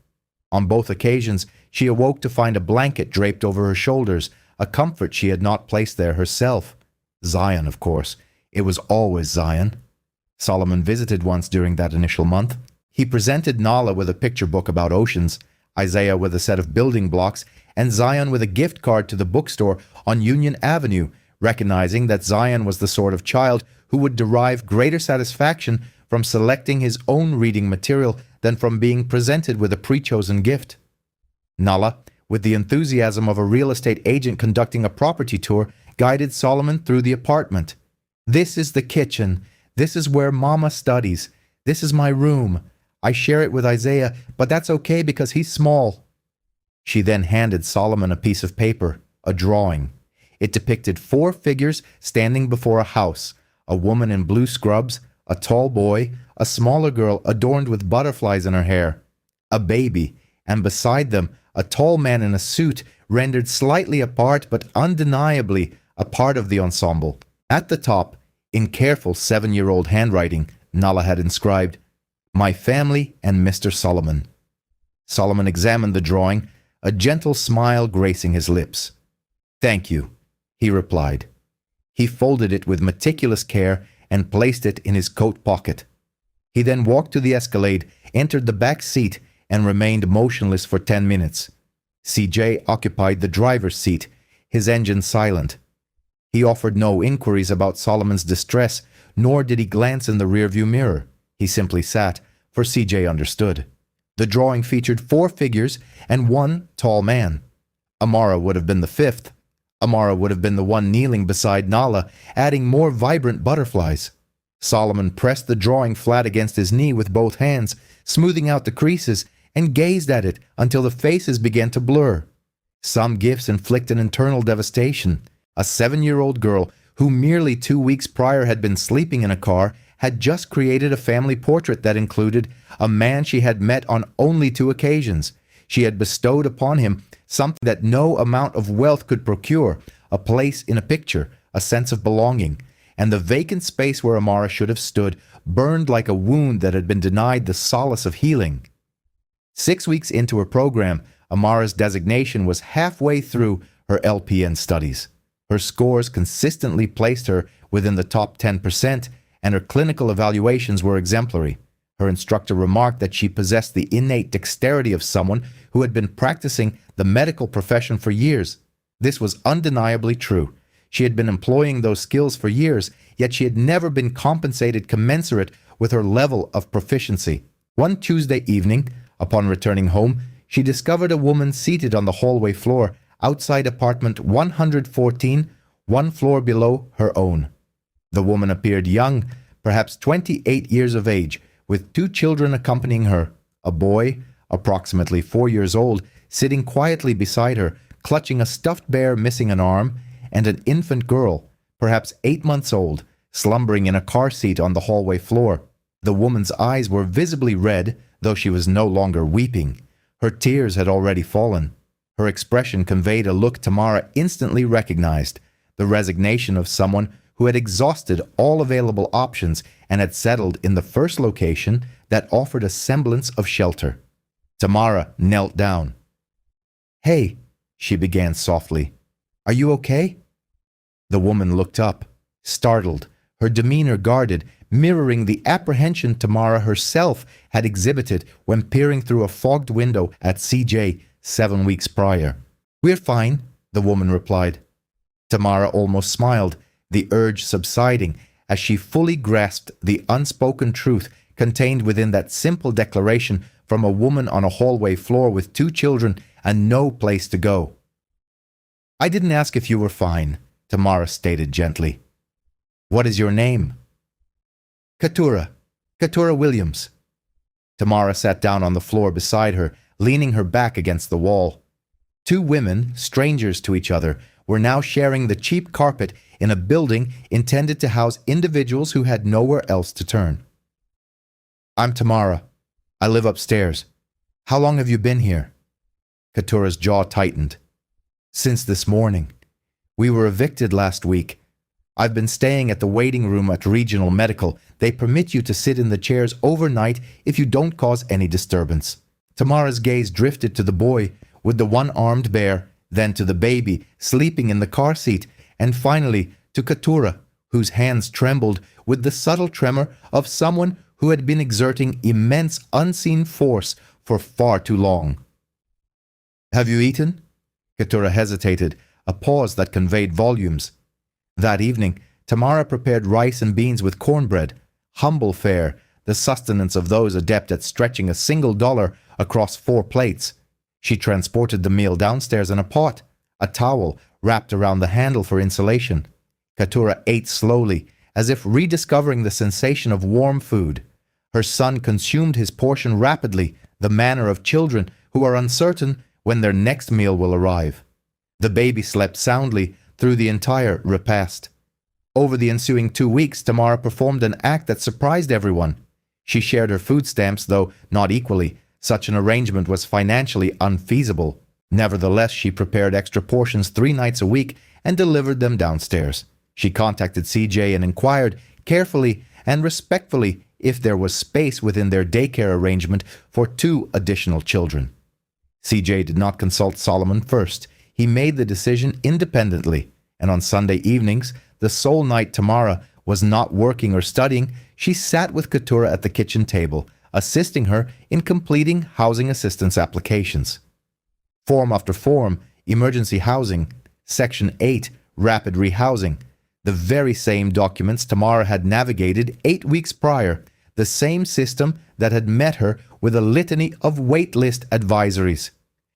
On both occasions, she awoke to find a blanket draped over her shoulders, a comfort she had not placed there herself. Zion, of course. It was always Zion. Solomon visited once during that initial month. He presented Nala with a picture book about oceans, Isaiah with a set of building blocks, and Zion with a gift card to the bookstore on Union Avenue, recognizing that Zion was the sort of child who would derive greater satisfaction from selecting his own reading material than from being presented with a pre-chosen gift. Nala, with the enthusiasm of a real estate agent conducting a property tour, guided Solomon through the apartment. "This is the kitchen. This is where Mama studies. This is my room. I share it with Isaiah, but that's okay because he's small." She then handed Solomon a piece of paper, a drawing. It depicted 4 figures standing before a house, a woman in blue scrubs, a tall boy, a smaller girl adorned with butterflies in her hair, a baby, and beside them a tall man in a suit rendered slightly apart but undeniably a part of the ensemble. At the top, in careful 7-year-old handwriting, Nala had inscribed, "My family and Mr. Solomon." Solomon examined the drawing, a gentle smile gracing his lips. "Thank you," he replied. He folded it with meticulous care and placed it in his coat pocket. He then walked to the Escalade, entered the back seat, and remained motionless for 10 minutes. CJ occupied the driver's seat, his engine silent. He offered no inquiries about Solomon's distress, nor did he glance in the rearview mirror. He simply sat, for CJ understood. The drawing featured 4 figures and 1 tall man. Amara would have been the 5th. Amara would have been the one kneeling beside Nala, adding more vibrant butterflies. Solomon pressed the drawing flat against his knee with both hands, smoothing out the creases, and gazed at it until the faces began to blur. Some gifts inflict an internal devastation. A 7-year-old girl, who merely 2 weeks prior had been sleeping in a car, had just created a family portrait that included a man she had met on only 2 occasions. She had bestowed upon him something that no amount of wealth could procure, a place in a picture, a sense of belonging, and the vacant space where Amara should have stood burned like a wound that had been denied the solace of healing. 6 weeks into her program, Amara's designation was halfway through her LPN studies. Her scores consistently placed her within the top 10%, and her clinical evaluations were exemplary. Her instructor remarked that she possessed the innate dexterity of someone who had been practicing the medical profession for years. This was undeniably true. She had been employing those skills for years, yet she had never been compensated commensurate with her level of proficiency. One Tuesday evening, upon returning home, she discovered a woman seated on the hallway floor outside apartment 114, 1 floor below her own. The woman appeared young, perhaps 28 years of age, with 2 children accompanying her, a boy, approximately 4 years old, sitting quietly beside her, clutching a stuffed bear missing an arm, and an infant girl, perhaps 8 months old, slumbering in a car seat on the hallway floor. The woman's eyes were visibly red, though she was no longer weeping. Her tears had already fallen. Her expression conveyed a look Tamara instantly recognized, the resignation of someone who had exhausted all available options and had settled in the first location that offered a semblance of shelter. Tamara knelt down. "Hey," she began softly. "Are you okay?" The woman looked up, startled, her demeanor guarded, mirroring the apprehension Tamara herself had exhibited when peering through a fogged window at CJ 7 weeks prior. "We're fine," the woman replied. Tamara almost smiled, the urge subsiding as she fully grasped the unspoken truth contained within that simple declaration from a woman on a hallway floor with 2 children and no place to go. "I didn't ask if you were fine," Tamara stated gently. "What is your name?" Keturah Williams." Tamara sat down on the floor beside her, leaning her back against the wall. 2 women, strangers to each other, were now sharing the cheap carpet in a building intended to house individuals who had nowhere else to turn. "I'm Tamara. I live upstairs. How long have you been here?" Keturah's jaw tightened. "Since this morning. We were evicted last week. I've been staying at the waiting room at Regional Medical. They permit you to sit in the chairs overnight if you don't cause any disturbance." Tamara's gaze drifted to the boy with the one-armed bear, then to the baby sleeping in the car seat, and finally to Keturah, whose hands trembled with the subtle tremor of someone who had been exerting immense unseen force for far too long. "Have you eaten?" Keturah hesitated, a pause that conveyed volumes. That evening, Tamara prepared rice and beans with cornbread, humble fare, the sustenance of those adept at stretching a single dollar across 4 plates. She transported the meal downstairs in a pot, a towel wrapped around the handle for insulation. Keturah ate slowly, as if rediscovering the sensation of warm food. Her son consumed his portion rapidly, the manner of children who are uncertain when their next meal will arrive. The baby slept soundly through the entire repast. Over the ensuing 2 weeks, Tamara performed an act that surprised everyone. She shared her food stamps, though not equally. Such an arrangement was financially unfeasible. Nevertheless, she prepared extra portions 3 nights a week and delivered them downstairs. She contacted CJ and inquired carefully and respectfully if there was space within their daycare arrangement for 2 additional children. CJ did not consult Solomon first. He made the decision independently, and on Sunday evenings, the sole night Tamara was not working or studying, she sat with Keturah at the kitchen table, assisting her in completing housing assistance applications. Form after form, emergency housing, Section 8, rapid rehousing, the very same documents Tamara had navigated 8 weeks prior, the same system that had met her with a litany of waitlist advisories.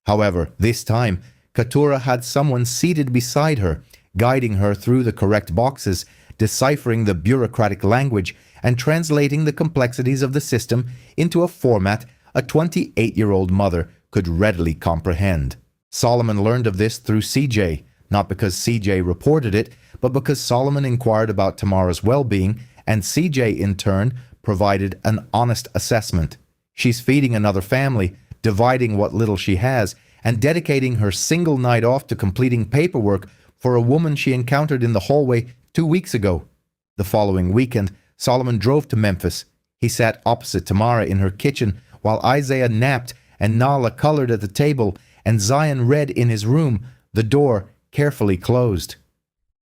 However, this time, Keturah had someone seated beside her, guiding her through the correct boxes, deciphering the bureaucratic language, and translating the complexities of the system into a format a 28-year-old mother could readily comprehend. Solomon learned of this through CJ, not because CJ reported it, but because Solomon inquired about Tamara's well-being, and CJ in turn provided an honest assessment. She's feeding another family, dividing what little she has, and dedicating her single night off to completing paperwork for a woman she encountered in the hallway 2 weeks ago. The following weekend, Solomon drove to Memphis. He sat opposite Tamara in her kitchen while Isaiah napped and Nala colored at the table and Zion read in his room, the door carefully closed.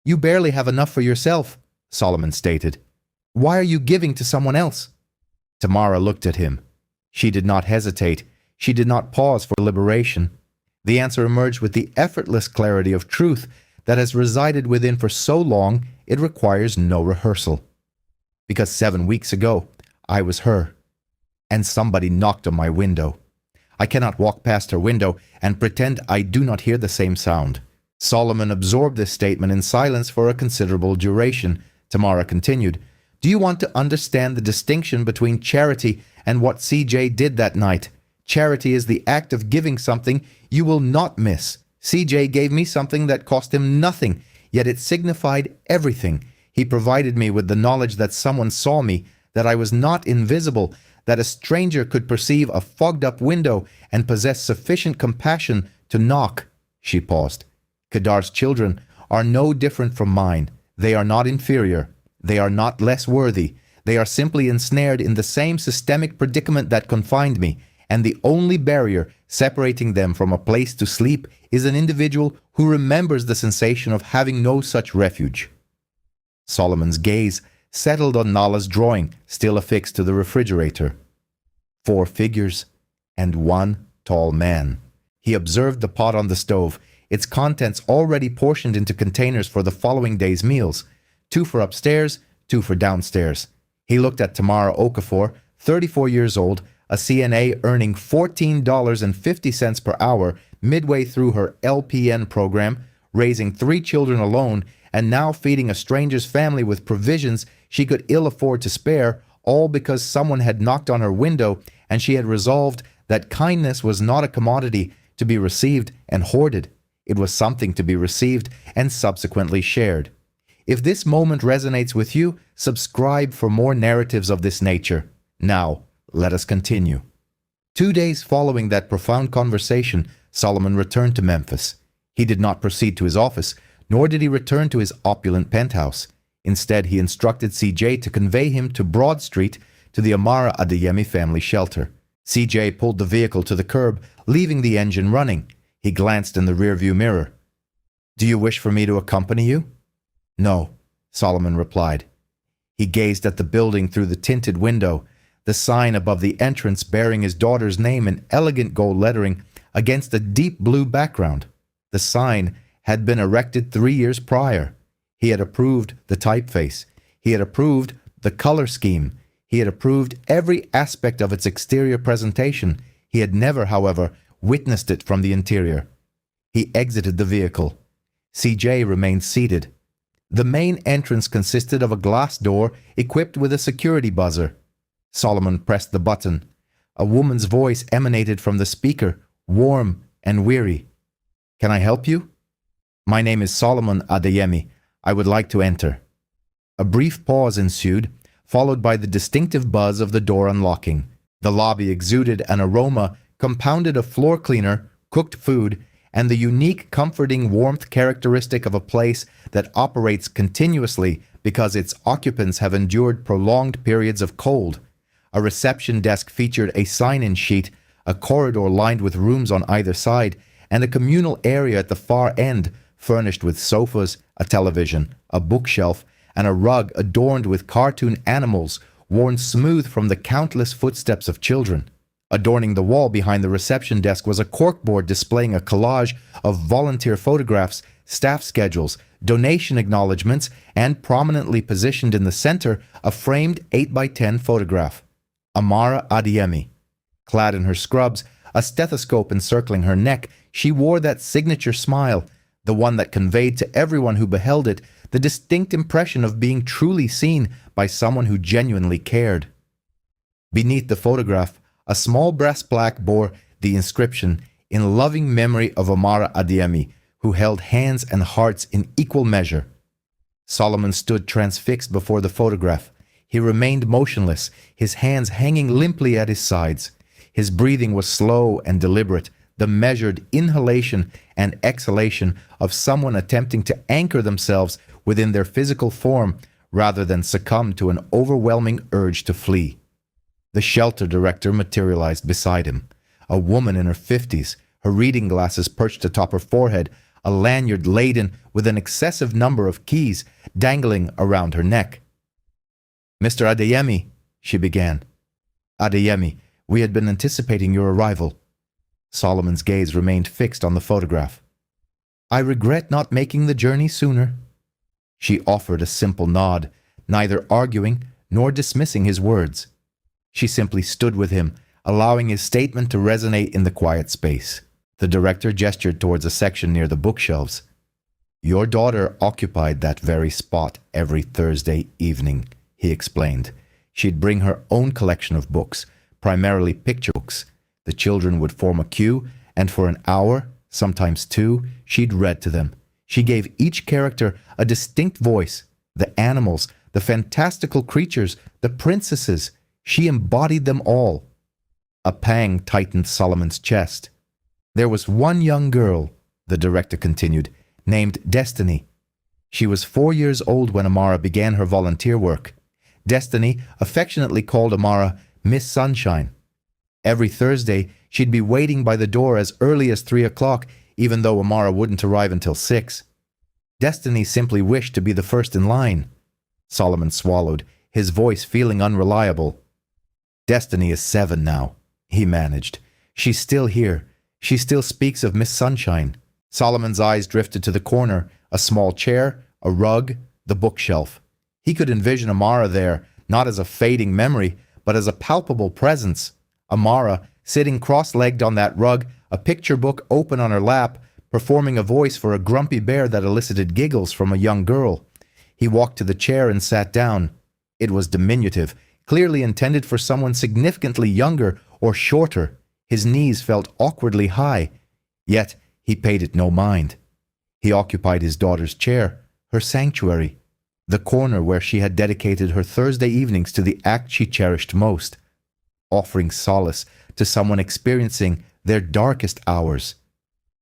"You barely have enough for yourself," Solomon stated. "Why are you giving to someone else?" Tamara looked at him. She did not hesitate. She did not pause for liberation. The answer emerged with the effortless clarity of truth that has resided within for so long it requires no rehearsal. Because 7 weeks ago, I was her, and somebody knocked on my window. I cannot walk past her window and pretend I do not hear the same sound. Solomon absorbed this statement in silence for a considerable duration. Tamara continued, "Do you want to understand the distinction between charity and what CJ did that night? Charity is the act of giving something you will not miss. CJ gave me something that cost him nothing, yet it signified everything. He provided me with the knowledge that someone saw me, that I was not invisible, that a stranger could perceive a fogged-up window and possess sufficient compassion to knock." She paused. "Kedar's children are no different from mine. They are not inferior. They are not less worthy. They are simply ensnared in the same systemic predicament that confined me, and the only barrier separating them from a place to sleep is an individual who remembers the sensation of having no such refuge." Solomon's gaze settled on Nala's drawing, still affixed to the refrigerator. 4 figures and 1 tall man. He observed the pot on the stove, its contents already portioned into containers for the following day's meals, 2 for upstairs, 2 for downstairs. He looked at Tamara Okafor, 34 years old, a CNA earning $14.50 per hour midway through her LPN program, raising 3 children alone, and now feeding a stranger's family with provisions she could ill afford to spare, all because someone had knocked on her window and she had resolved that kindness was not a commodity to be received and hoarded. It was something to be received and subsequently shared. If this moment resonates with you, subscribe for more narratives of this nature. Now, let us continue. 2 days following that profound conversation, Solomon returned to Memphis. He did not proceed to his office, nor did he return to his opulent penthouse. Instead, he instructed CJ to convey him to Broad Street to the Amara Adeyemi family shelter. CJ pulled the vehicle to the curb, leaving the engine running. He glanced in the rearview mirror. "Do you wish for me to accompany you?" "No," Solomon replied. He gazed at the building through the tinted window, the sign above the entrance bearing his daughter's name in elegant gold lettering against a deep blue background. The sign had been erected 3 years prior. He had approved the typeface. He had approved the color scheme. He had approved every aspect of its exterior presentation. He had never, however, witnessed it from the interior. He exited the vehicle. CJ remained seated. The main entrance consisted of a glass door equipped with a security buzzer. Solomon pressed the button. A woman's voice emanated from the speaker, warm and weary. "Can I help you?" "My name is Solomon Adeyemi. I would like to enter." A brief pause ensued, followed by the distinctive buzz of the door unlocking. The lobby exuded an aroma compounded of floor cleaner, cooked food, and the unique comforting warmth characteristic of a place that operates continuously because its occupants have endured prolonged periods of cold. A reception desk featured a sign-in sheet, a corridor lined with rooms on either side, and a communal area at the far end furnished with sofas, a television, a bookshelf, and a rug adorned with cartoon animals worn smooth from the countless footsteps of children. Adorning the wall behind the reception desk was a corkboard displaying a collage of volunteer photographs, staff schedules, donation acknowledgements, and prominently positioned in the center, a framed 8x10 photograph. Amara Adeyemi. Clad in her scrubs, a stethoscope encircling her neck, she wore that signature smile, the one that conveyed to everyone who beheld it the distinct impression of being truly seen by someone who genuinely cared. Beneath the photograph, a small brass plaque bore the inscription, "In loving memory of Amara Adeyemi, who held hands and hearts in equal measure." Solomon stood transfixed before the photograph. He remained motionless, his hands hanging limply at his sides. His breathing was slow and deliberate, the measured inhalation and exhalation of someone attempting to anchor themselves within their physical form rather than succumb to an overwhelming urge to flee. The shelter director materialized beside him, a woman in her 50s, her reading glasses perched atop her forehead, a lanyard laden with an excessive number of keys dangling around her neck. "Mr. Adeyemi," she began. "Adeyemi, we had been anticipating your arrival." Solomon's gaze remained fixed on the photograph. "I regret not making the journey sooner." She offered a simple nod, neither arguing nor dismissing his words. She simply stood with him, allowing his statement to resonate in the quiet space. The director gestured towards a section near the bookshelves. "Your daughter occupied that very spot every Thursday evening," he explained. "She'd bring her own collection of books, primarily picture books. The children would form a queue, and for an hour, sometimes two, she'd read to them. She gave each character a distinct voice. The animals, the fantastical creatures, the princesses. She embodied them all." A pang tightened Solomon's chest. "There was one young girl," the director continued, "named Destiny. She was 4 years old when Amara began her volunteer work. Destiny affectionately called Amara Miss Sunshine. Every Thursday, she'd be waiting by the door as early as 3 o'clock, even though Amara wouldn't arrive until 6. Destiny simply wished to be the first in line." Solomon swallowed, his voice feeling unreliable. "Destiny is 7 now," he managed. "She's still here. She still speaks of Miss Sunshine." Solomon's eyes drifted to the corner, a small chair, a rug, the bookshelf. He could envision Amara there, not as a fading memory, but as a palpable presence. Amara, sitting cross-legged on that rug, a picture book open on her lap, performing a voice for a grumpy bear that elicited giggles from a young girl. He walked to the chair and sat down. It was diminutive, clearly intended for someone significantly younger or shorter. His knees felt awkwardly high, yet he paid it no mind. He occupied his daughter's chair, her sanctuary, the corner where she had dedicated her Thursday evenings to the act she cherished most, offering solace to someone experiencing their darkest hours.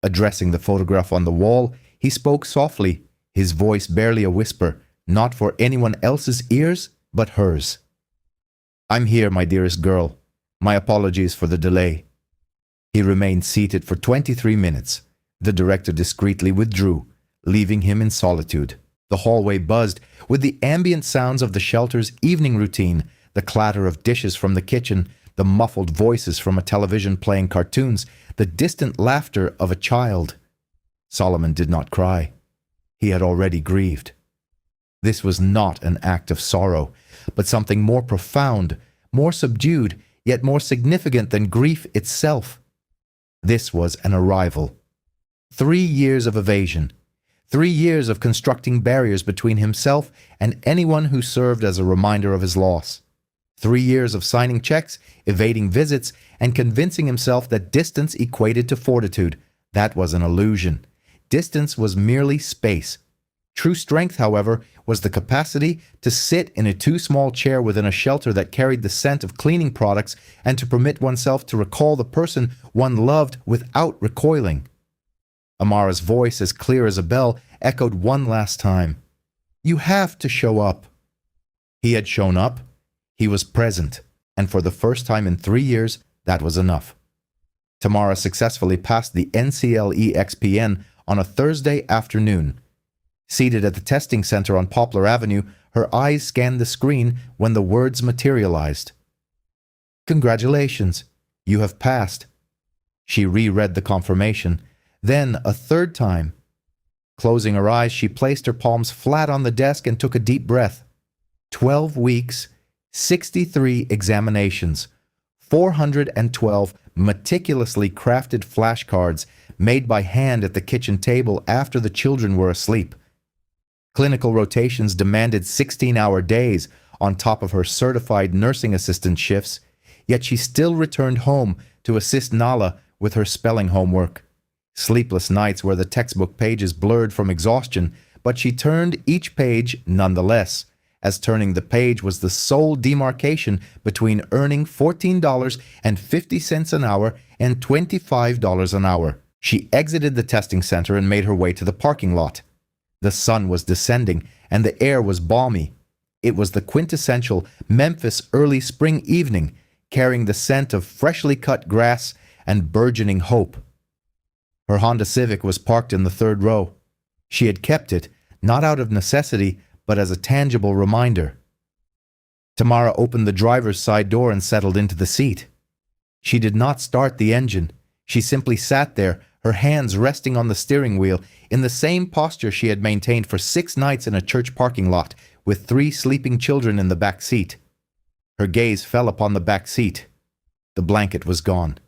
Addressing the photograph on the wall, he spoke softly, his voice barely a whisper, not for anyone else's ears, but hers. "I'm here, my dearest girl. My apologies for the delay." He remained seated for 23 minutes. The director discreetly withdrew, leaving him in solitude. The hallway buzzed with the ambient sounds of the shelter's evening routine, the clatter of dishes from the kitchen, the muffled voices from a television playing cartoons, the distant laughter of a child. Solomon did not cry. He had already grieved. This was not an act of sorrow, but something more profound, more subdued, yet more significant than grief itself. This was an arrival. 3 years of evasion. 3 years of constructing barriers between himself and anyone who served as a reminder of his loss. 3 years of signing checks, evading visits, and convincing himself that distance equated to fortitude. That was an illusion. Distance was merely space. True strength, however, was the capacity to sit in a too small chair within a shelter that carried the scent of cleaning products and to permit oneself to recall the person one loved without recoiling. Amara's voice, as clear as a bell, echoed one last time. "You have to show up." He had shown up. He was present, and for the first time in 3 years, that was enough. Tamara successfully passed the NCLE XPN on a Thursday afternoon. Seated at the testing center on Poplar Avenue, her eyes scanned the screen when the words materialized. "Congratulations, you have passed." She reread the confirmation, then a third time. Closing her eyes, she placed her palms flat on the desk and took a deep breath. 12 weeks, 63 examinations, 412 meticulously crafted flashcards made by hand at the kitchen table after the children were asleep. Clinical rotations demanded 16-hour days on top of her certified nursing assistant shifts, yet she still returned home to assist Nala with her spelling homework. Sleepless nights where the textbook pages blurred from exhaustion, but she turned each page nonetheless, as turning the page was the sole demarcation between earning $14.50 an hour and $25 an hour. She exited the testing center and made her way to the parking lot. The sun was descending and the air was balmy. It was the quintessential Memphis early spring evening, carrying the scent of freshly cut grass and burgeoning hope. Her Honda Civic was parked in the third row. She had kept it, not out of necessity, but as a tangible reminder. Tamara opened the driver's side door and settled into the seat. She did not start the engine. She simply sat there, her hands resting on the steering wheel, in the same posture she had maintained for 6 nights in a church parking lot, with 3 sleeping children in the back seat. Her gaze fell upon the back seat. The blanket was gone.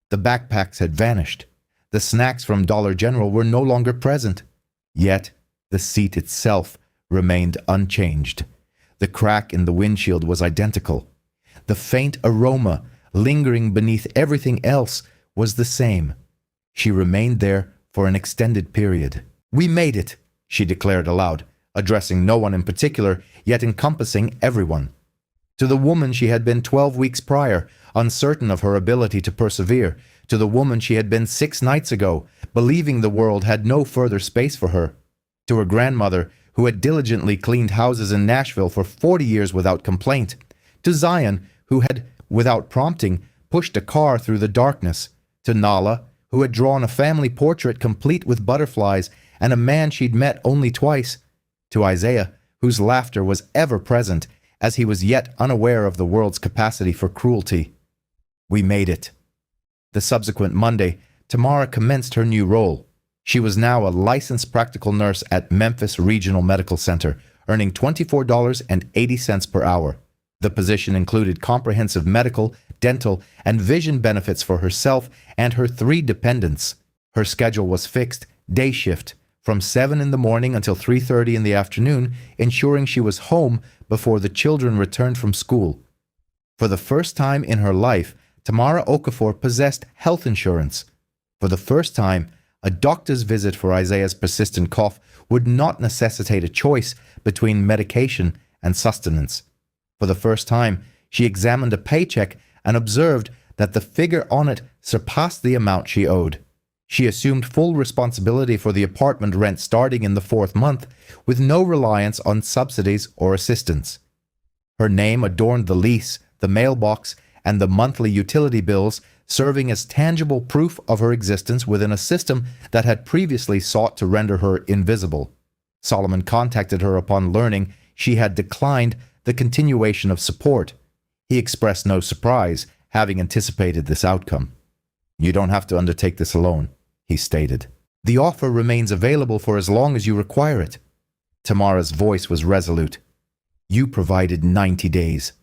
The backpacks had vanished. The snacks from Dollar General were no longer present. Yet, the seat itself remained unchanged. The crack in the windshield was identical. The faint aroma, lingering beneath everything else, was the same. She remained there for an extended period. "We made it," she declared aloud, addressing no one in particular, yet encompassing everyone. To the woman she had been 12 weeks prior, uncertain of her ability to persevere, to the woman she had been 6 nights ago, believing the world had no further space for her, to her grandmother, who had diligently cleaned houses in Nashville for 40 years without complaint, to Zion, who had, without prompting, pushed a car through the darkness, to Nala, who had drawn a family portrait complete with butterflies and a man she'd met only twice, to Isaiah, whose laughter was ever present, as he was yet unaware of the world's capacity for cruelty. We made it. The subsequent Monday, Tamara commenced her new role. She was now a licensed practical nurse at Memphis Regional Medical Center, earning $24.80 per hour. The position included comprehensive medical, dental, and vision benefits for herself and her 3 dependents. Her schedule was fixed, day shift, from 7 in the morning until 3:30 in the afternoon, ensuring she was home before the children returned from school. For the first time in her life, Tamara Okafor possessed health insurance. For the first time, a doctor's visit for Isaiah's persistent cough would not necessitate a choice between medication and sustenance. For the first time, she examined a paycheck and observed that the figure on it surpassed the amount she owed. She assumed full responsibility for the apartment rent starting in the 4th month, with no reliance on subsidies or assistance. Her name adorned the lease, the mailbox, and the monthly utility bills, serving as tangible proof of her existence within a system that had previously sought to render her invisible. Solomon contacted her upon learning she had declined the continuation of support. He expressed no surprise, having anticipated this outcome. "You don't have to undertake this alone," he stated. "The offer remains available for as long as you require it." Tamara's voice was resolute. "You provided 90 days.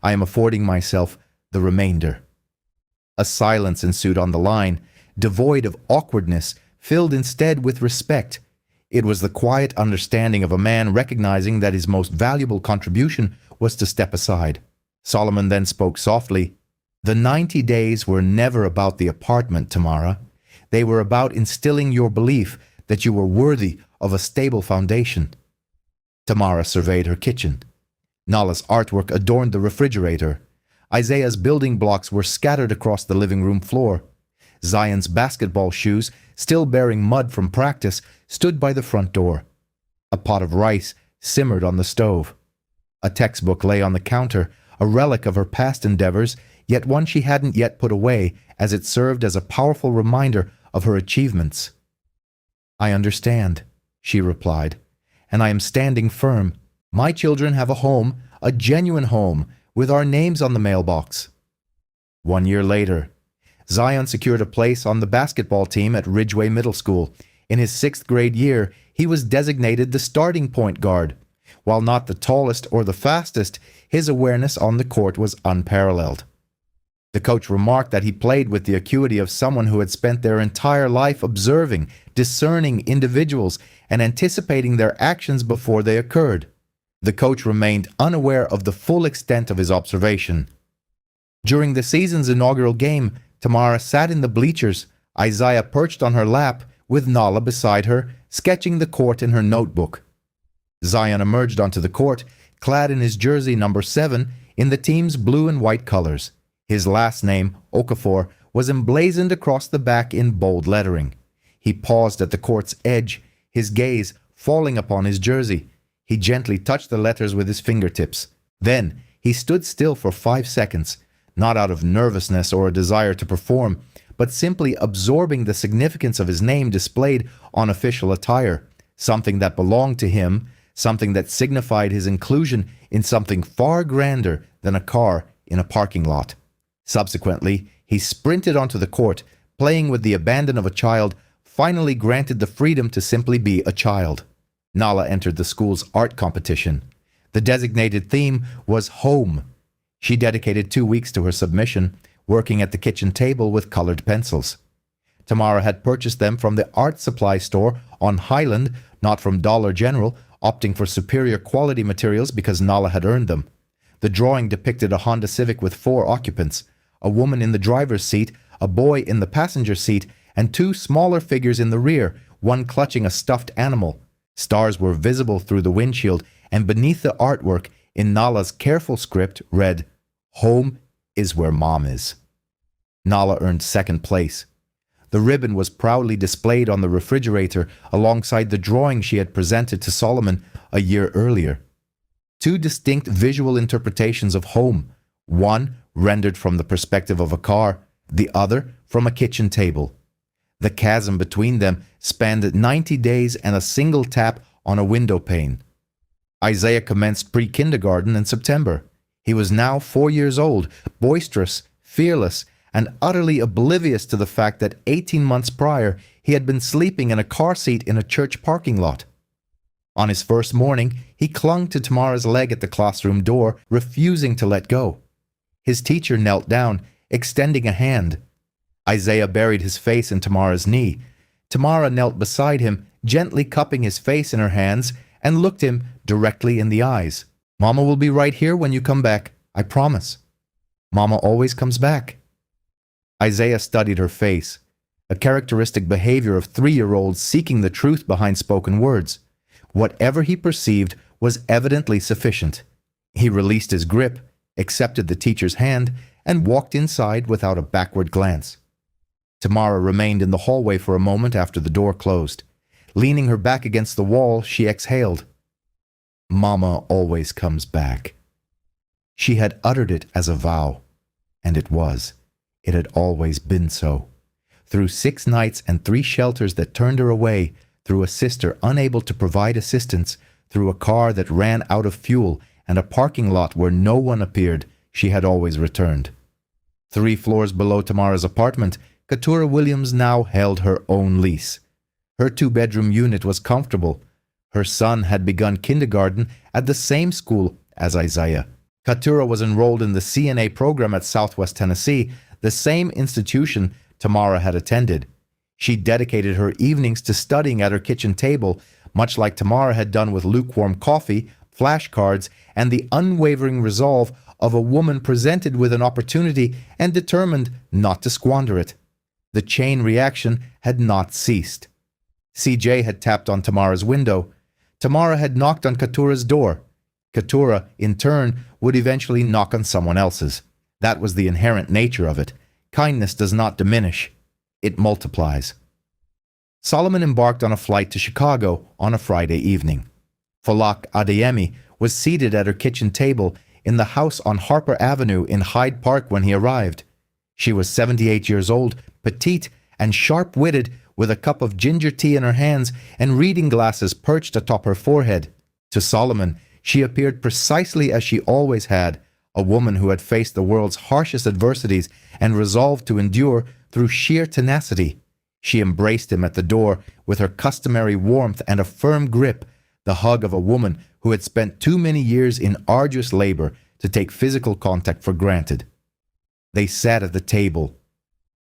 I am affording myself the remainder." A silence ensued on the line, devoid of awkwardness, filled instead with respect. It was the quiet understanding of a man recognizing that his most valuable contribution was to step aside. Solomon then spoke softly. "The 90 days were never about the apartment, Tamara. They were about instilling your belief that you were worthy of a stable foundation." Tamara surveyed her kitchen. Nala's artwork adorned the refrigerator. Isaiah's building blocks were scattered across the living room floor. Zion's basketball shoes, still bearing mud from practice, stood by the front door. A pot of rice simmered on the stove. A textbook lay on the counter, a relic of her past endeavors, yet one she hadn't yet put away, as it served as a powerful reminder of her achievements. "I understand," she replied, and I am standing firm. My children have a home, a genuine home, with our names on the mailbox. 1 year later, Zion secured a place on the basketball team at Ridgeway Middle School. In his 6th grade year, he was designated the starting point guard. While not the tallest or the fastest, his awareness on the court was unparalleled. The coach remarked that he played with the acuity of someone who had spent their entire life observing, discerning individuals, and anticipating their actions before they occurred. The coach remained unaware of the full extent of his observation. During the season's inaugural game, Tamara sat in the bleachers, Isaiah perched on her lap, with Nala beside her, sketching the court in her notebook. Zion emerged onto the court, clad in his jersey number 7, in the team's blue and white colors. His last name, Okafor, was emblazoned across the back in bold lettering. He paused at the court's edge, his gaze falling upon his jersey. He gently touched the letters with his fingertips. Then he stood still for 5 seconds, not out of nervousness or a desire to perform, but simply absorbing the significance of his name displayed on official attire, something that belonged to him, something that signified his inclusion in something far grander than a car in a parking lot. Subsequently, he sprinted onto the court, playing with the abandon of a child, finally granted the freedom to simply be a child. Nala entered the school's art competition. The designated theme was home. She dedicated 2 weeks to her submission, working at the kitchen table with colored pencils. Tamara had purchased them from the art supply store on Highland, not from Dollar General, opting for superior quality materials because Nala had earned them. The drawing depicted a Honda Civic with 4 occupants, a woman in the driver's seat, a boy in the passenger seat, and 2 smaller figures in the rear, one clutching a stuffed animal. Stars were visible through the windshield, and beneath the artwork, in Nala's careful script, read, "Home is where Mom is." Nala earned 2nd place. The ribbon was proudly displayed on the refrigerator alongside the drawing she had presented to Solomon a year earlier. 2 distinct visual interpretations of home, one rendered from the perspective of a car, the other from a kitchen table. The chasm between them spanned 90 days and a single tap on a window pane. Isaiah commenced pre-kindergarten in September. He was now 4 years old, boisterous, fearless, and utterly oblivious to the fact that 18 months prior he had been sleeping in a car seat in a church parking lot. On his first morning, he clung to Tamara's leg at the classroom door, refusing to let go. His teacher knelt down, extending a hand. Isaiah buried his face in Tamara's knee. Tamara knelt beside him, gently cupping his face in her hands, and looked him directly in the eyes. "Mama will be right here when you come back, I promise. Mama always comes back." Isaiah studied her face, a characteristic behavior of 3-year-olds seeking the truth behind spoken words. Whatever he perceived was evidently sufficient. He released his grip, accepted the teacher's hand, and walked inside without a backward glance. Tamara remained in the hallway for a moment after the door closed. Leaning her back against the wall, she exhaled. "Mama always comes back." She had uttered it as a vow, and it was. It had always been so. Through 6 nights and 3 shelters that turned her away, through a sister unable to provide assistance, through a car that ran out of fuel, and a parking lot where no one appeared, she had always returned. 3 floors below Tamara's apartment, Keturah Williams now held her own lease. Her 2-bedroom unit was comfortable. Her son had begun kindergarten at the same school as Isaiah. Keturah was enrolled in the CNA program at Southwest Tennessee, the same institution Tamara had attended. She dedicated her evenings to studying at her kitchen table, much like Tamara had done with lukewarm coffee, flashcards, and the unwavering resolve of a woman presented with an opportunity and determined not to squander it. The chain reaction had not ceased. CJ had tapped on Tamara's window. Tamara had knocked on Keturah's door. Keturah, in turn, would eventually knock on someone else's. That was the inherent nature of it. Kindness does not diminish. It multiplies. Solomon embarked on a flight to Chicago on a Friday evening. Falak Adeyemi was seated at her kitchen table in the house on Harper Avenue in Hyde Park when he arrived. She was 78 years old, petite, and sharp-witted, with a cup of ginger tea in her hands and reading glasses perched atop her forehead. To Solomon, she appeared precisely as she always had, a woman who had faced the world's harshest adversities and resolved to endure through sheer tenacity. She embraced him at the door with her customary warmth and a firm grip, the hug of a woman who had spent too many years in arduous labor to take physical contact for granted. They sat at the table.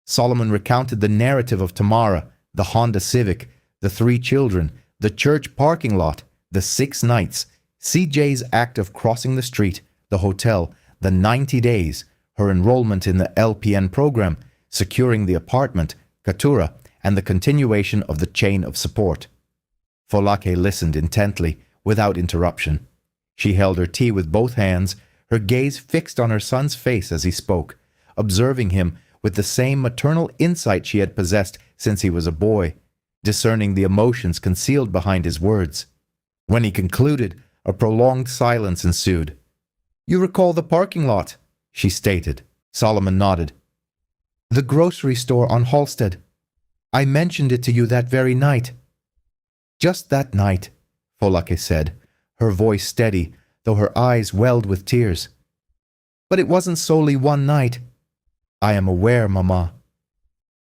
Solomon recounted the narrative of Tamara, the Honda Civic, the 3 children, the church parking lot, the 6 nights, CJ's act of crossing the street, the hotel, the 90 days, her enrollment in the LPN program, securing the apartment, Katura, and the continuation of the chain of support. Folake listened intently, without interruption. She held her tea with both hands, her gaze fixed on her son's face as he spoke, observing him with the same maternal insight she had possessed since he was a boy, discerning the emotions concealed behind his words. When he concluded, a prolonged silence ensued. "You recall the parking lot?" she stated. Solomon nodded. "The grocery store on Halsted. I mentioned it to you that very night." "Just that night," Folake said, her voice steady, though her eyes welled with tears. "But it wasn't solely one night." "I am aware, Mama."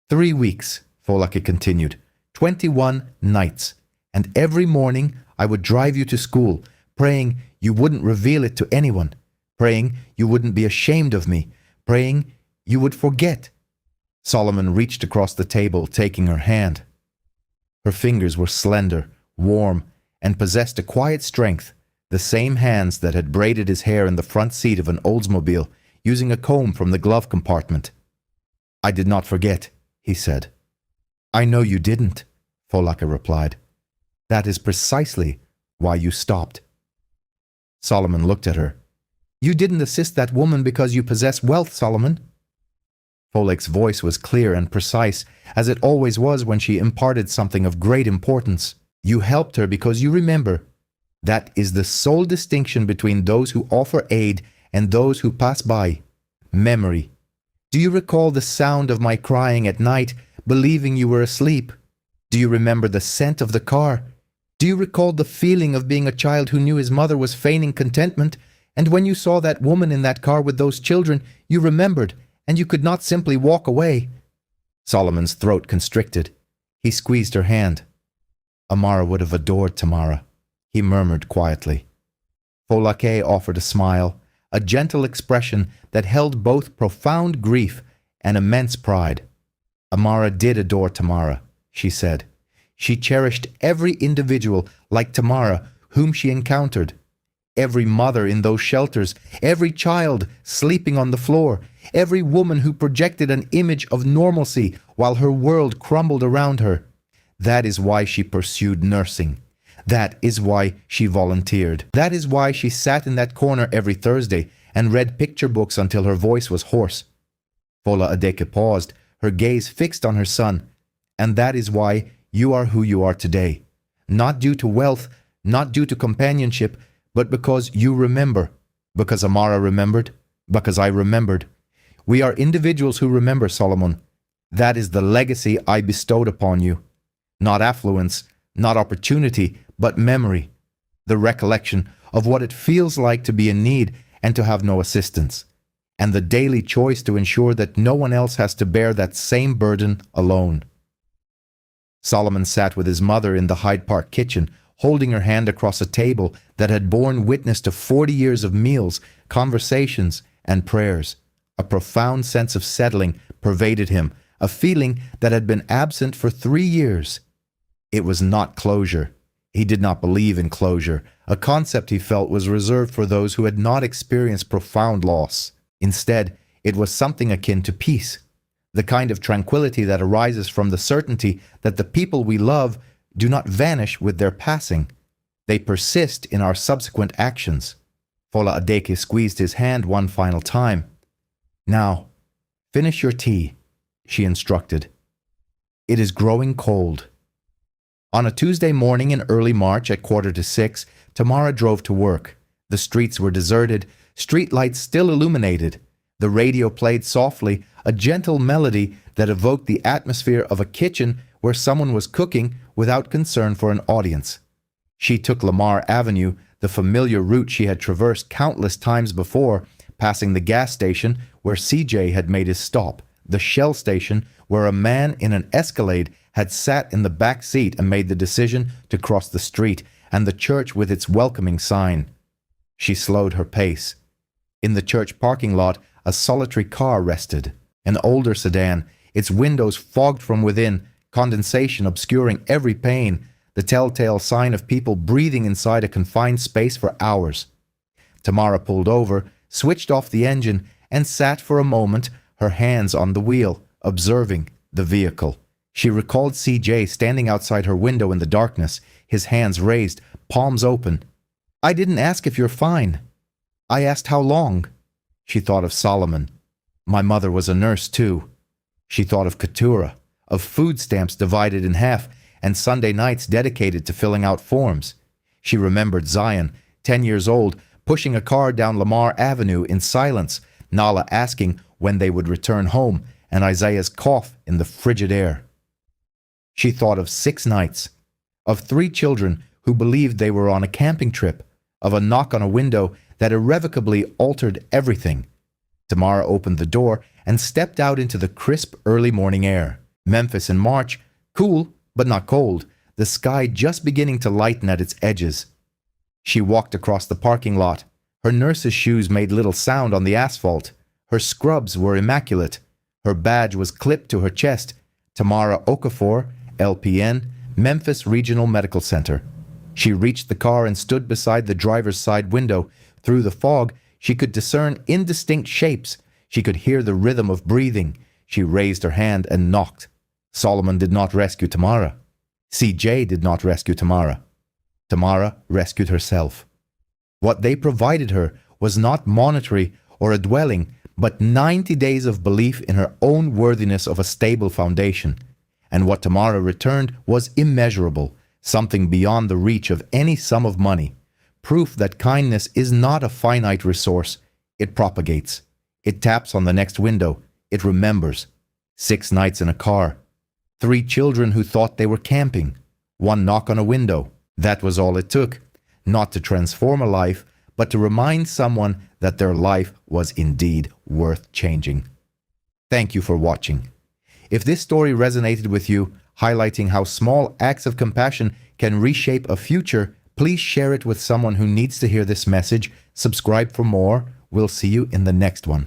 3 weeks, Folake continued, 21 nights, and every morning I would drive you to school, praying you wouldn't reveal it to anyone, praying you wouldn't be ashamed of me, praying you would forget. Solomon reached across the table, taking her hand. Her fingers were slender, warm, and possessed a quiet strength, the same hands that had braided his hair in the front seat of an Oldsmobile, using a comb from the glove compartment. "I did not forget," he said. "I know you didn't," Folake replied. "That is precisely why you stopped." Solomon looked at her. "You didn't assist that woman because you possess wealth, Solomon." Folake's voice was clear and precise, as it always was when she imparted something of great importance. "You helped her because you remember. That is the sole distinction between those who offer aid and those who pass by. Memory. Do you recall the sound of my crying at night, believing you were asleep? Do you remember the scent of the car? Do you recall the feeling of being a child who knew his mother was feigning contentment, and when you saw that woman in that car with those children, you remembered, and you could not simply walk away?" Solomon's throat constricted. He squeezed her hand. "Amara would have adored Tamara," he murmured quietly. Folake offered a smile, a gentle expression that held both profound grief and immense pride. "Amara did adore Tamara," she said. "She cherished every individual like Tamara whom she encountered. Every mother in those shelters, every child sleeping on the floor, every woman who projected an image of normalcy while her world crumbled around her. That is why she pursued nursing. That is why she volunteered. That is why she sat in that corner every Thursday and read picture books until her voice was hoarse." Fola Adeke paused, her gaze fixed on her son. "And that is why you are who you are today. Not due to wealth, not due to companionship, but because you remember. Because Amara remembered. Because I remembered. We are individuals who remember, Solomon. That is the legacy I bestowed upon you. Not affluence, not opportunity, but memory. The recollection of what it feels like to be in need and to have no assistance. And the daily choice to ensure that no one else has to bear that same burden alone." Solomon sat with his mother in the Hyde Park kitchen, holding her hand across a table that had borne witness to 40 years of meals, conversations, and prayers. A profound sense of settling pervaded him, a feeling that had been absent for 3 years. It was not closure. He did not believe in closure, a concept he felt was reserved for those who had not experienced profound loss. Instead, it was something akin to peace, the kind of tranquility that arises from the certainty that the people we love do not vanish with their passing. They persist in our subsequent actions. Fola Adeke squeezed his hand one final time. "Now, finish your tea," she instructed. "It is growing cold." On a Tuesday morning in early March at 5:45, Tamara drove to work. The streets were deserted, street lights still illuminated. The radio played softly, a gentle melody that evoked the atmosphere of a kitchen where someone was cooking without concern for an audience. She took Lamar Avenue, the familiar route she had traversed countless times before, passing the gas station where CJ had made his stop, the Shell station where a man in an Escalade had sat in the back seat and made the decision to cross the street, and the church with its welcoming sign. She slowed her pace. In the church parking lot, a solitary car rested, an older sedan, its windows fogged from within, condensation obscuring every pane, the telltale sign of people breathing inside a confined space for hours. Tamara pulled over, switched off the engine, and sat for a moment, her hands on the wheel, observing the vehicle. She recalled CJ standing outside her window in the darkness, his hands raised, palms open. "I didn't ask if you're fine. I asked how long." She thought of Solomon. My mother was a nurse too. She thought of Keturah, of food stamps divided in half, and Sunday nights dedicated to filling out forms. She remembered Zion, 10 years old, pushing a car down Lamar Avenue in silence, Nala asking when they would return home, and Isaiah's cough in the frigid air. She thought of 6 nights, of 3 children who believed they were on a camping trip, of a knock on a window that irrevocably altered everything. Tamara opened the door and stepped out into the crisp early morning air. Memphis in March, cool but not cold, the sky just beginning to lighten at its edges. She walked across the parking lot. Her nurse's shoes made little sound on the asphalt. Her scrubs were immaculate. Her badge was clipped to her chest. Tamara Okafor, LPN, Memphis Regional Medical Center. She reached the car and stood beside the driver's side window. Through the fog, she could discern indistinct shapes. She could hear the rhythm of breathing. She raised her hand and knocked. Solomon did not rescue Tamara. CJ did not rescue Tamara. Tamara rescued herself. What they provided her was not monetary or a dwelling, but 90 days of belief in her own worthiness of a stable foundation. And what Tamara returned was immeasurable, something beyond the reach of any sum of money. Proof that kindness is not a finite resource. It propagates. It taps on the next window. It remembers. 6 nights in a car. 3 children who thought they were camping. 1 knock on a window. That was all it took. Not to transform a life, but to remind someone that their life was indeed worth changing. Thank you for watching. If this story resonated with you, highlighting how small acts of compassion can reshape a future, please share it with someone who needs to hear this message. Subscribe for more. We'll see you in the next one.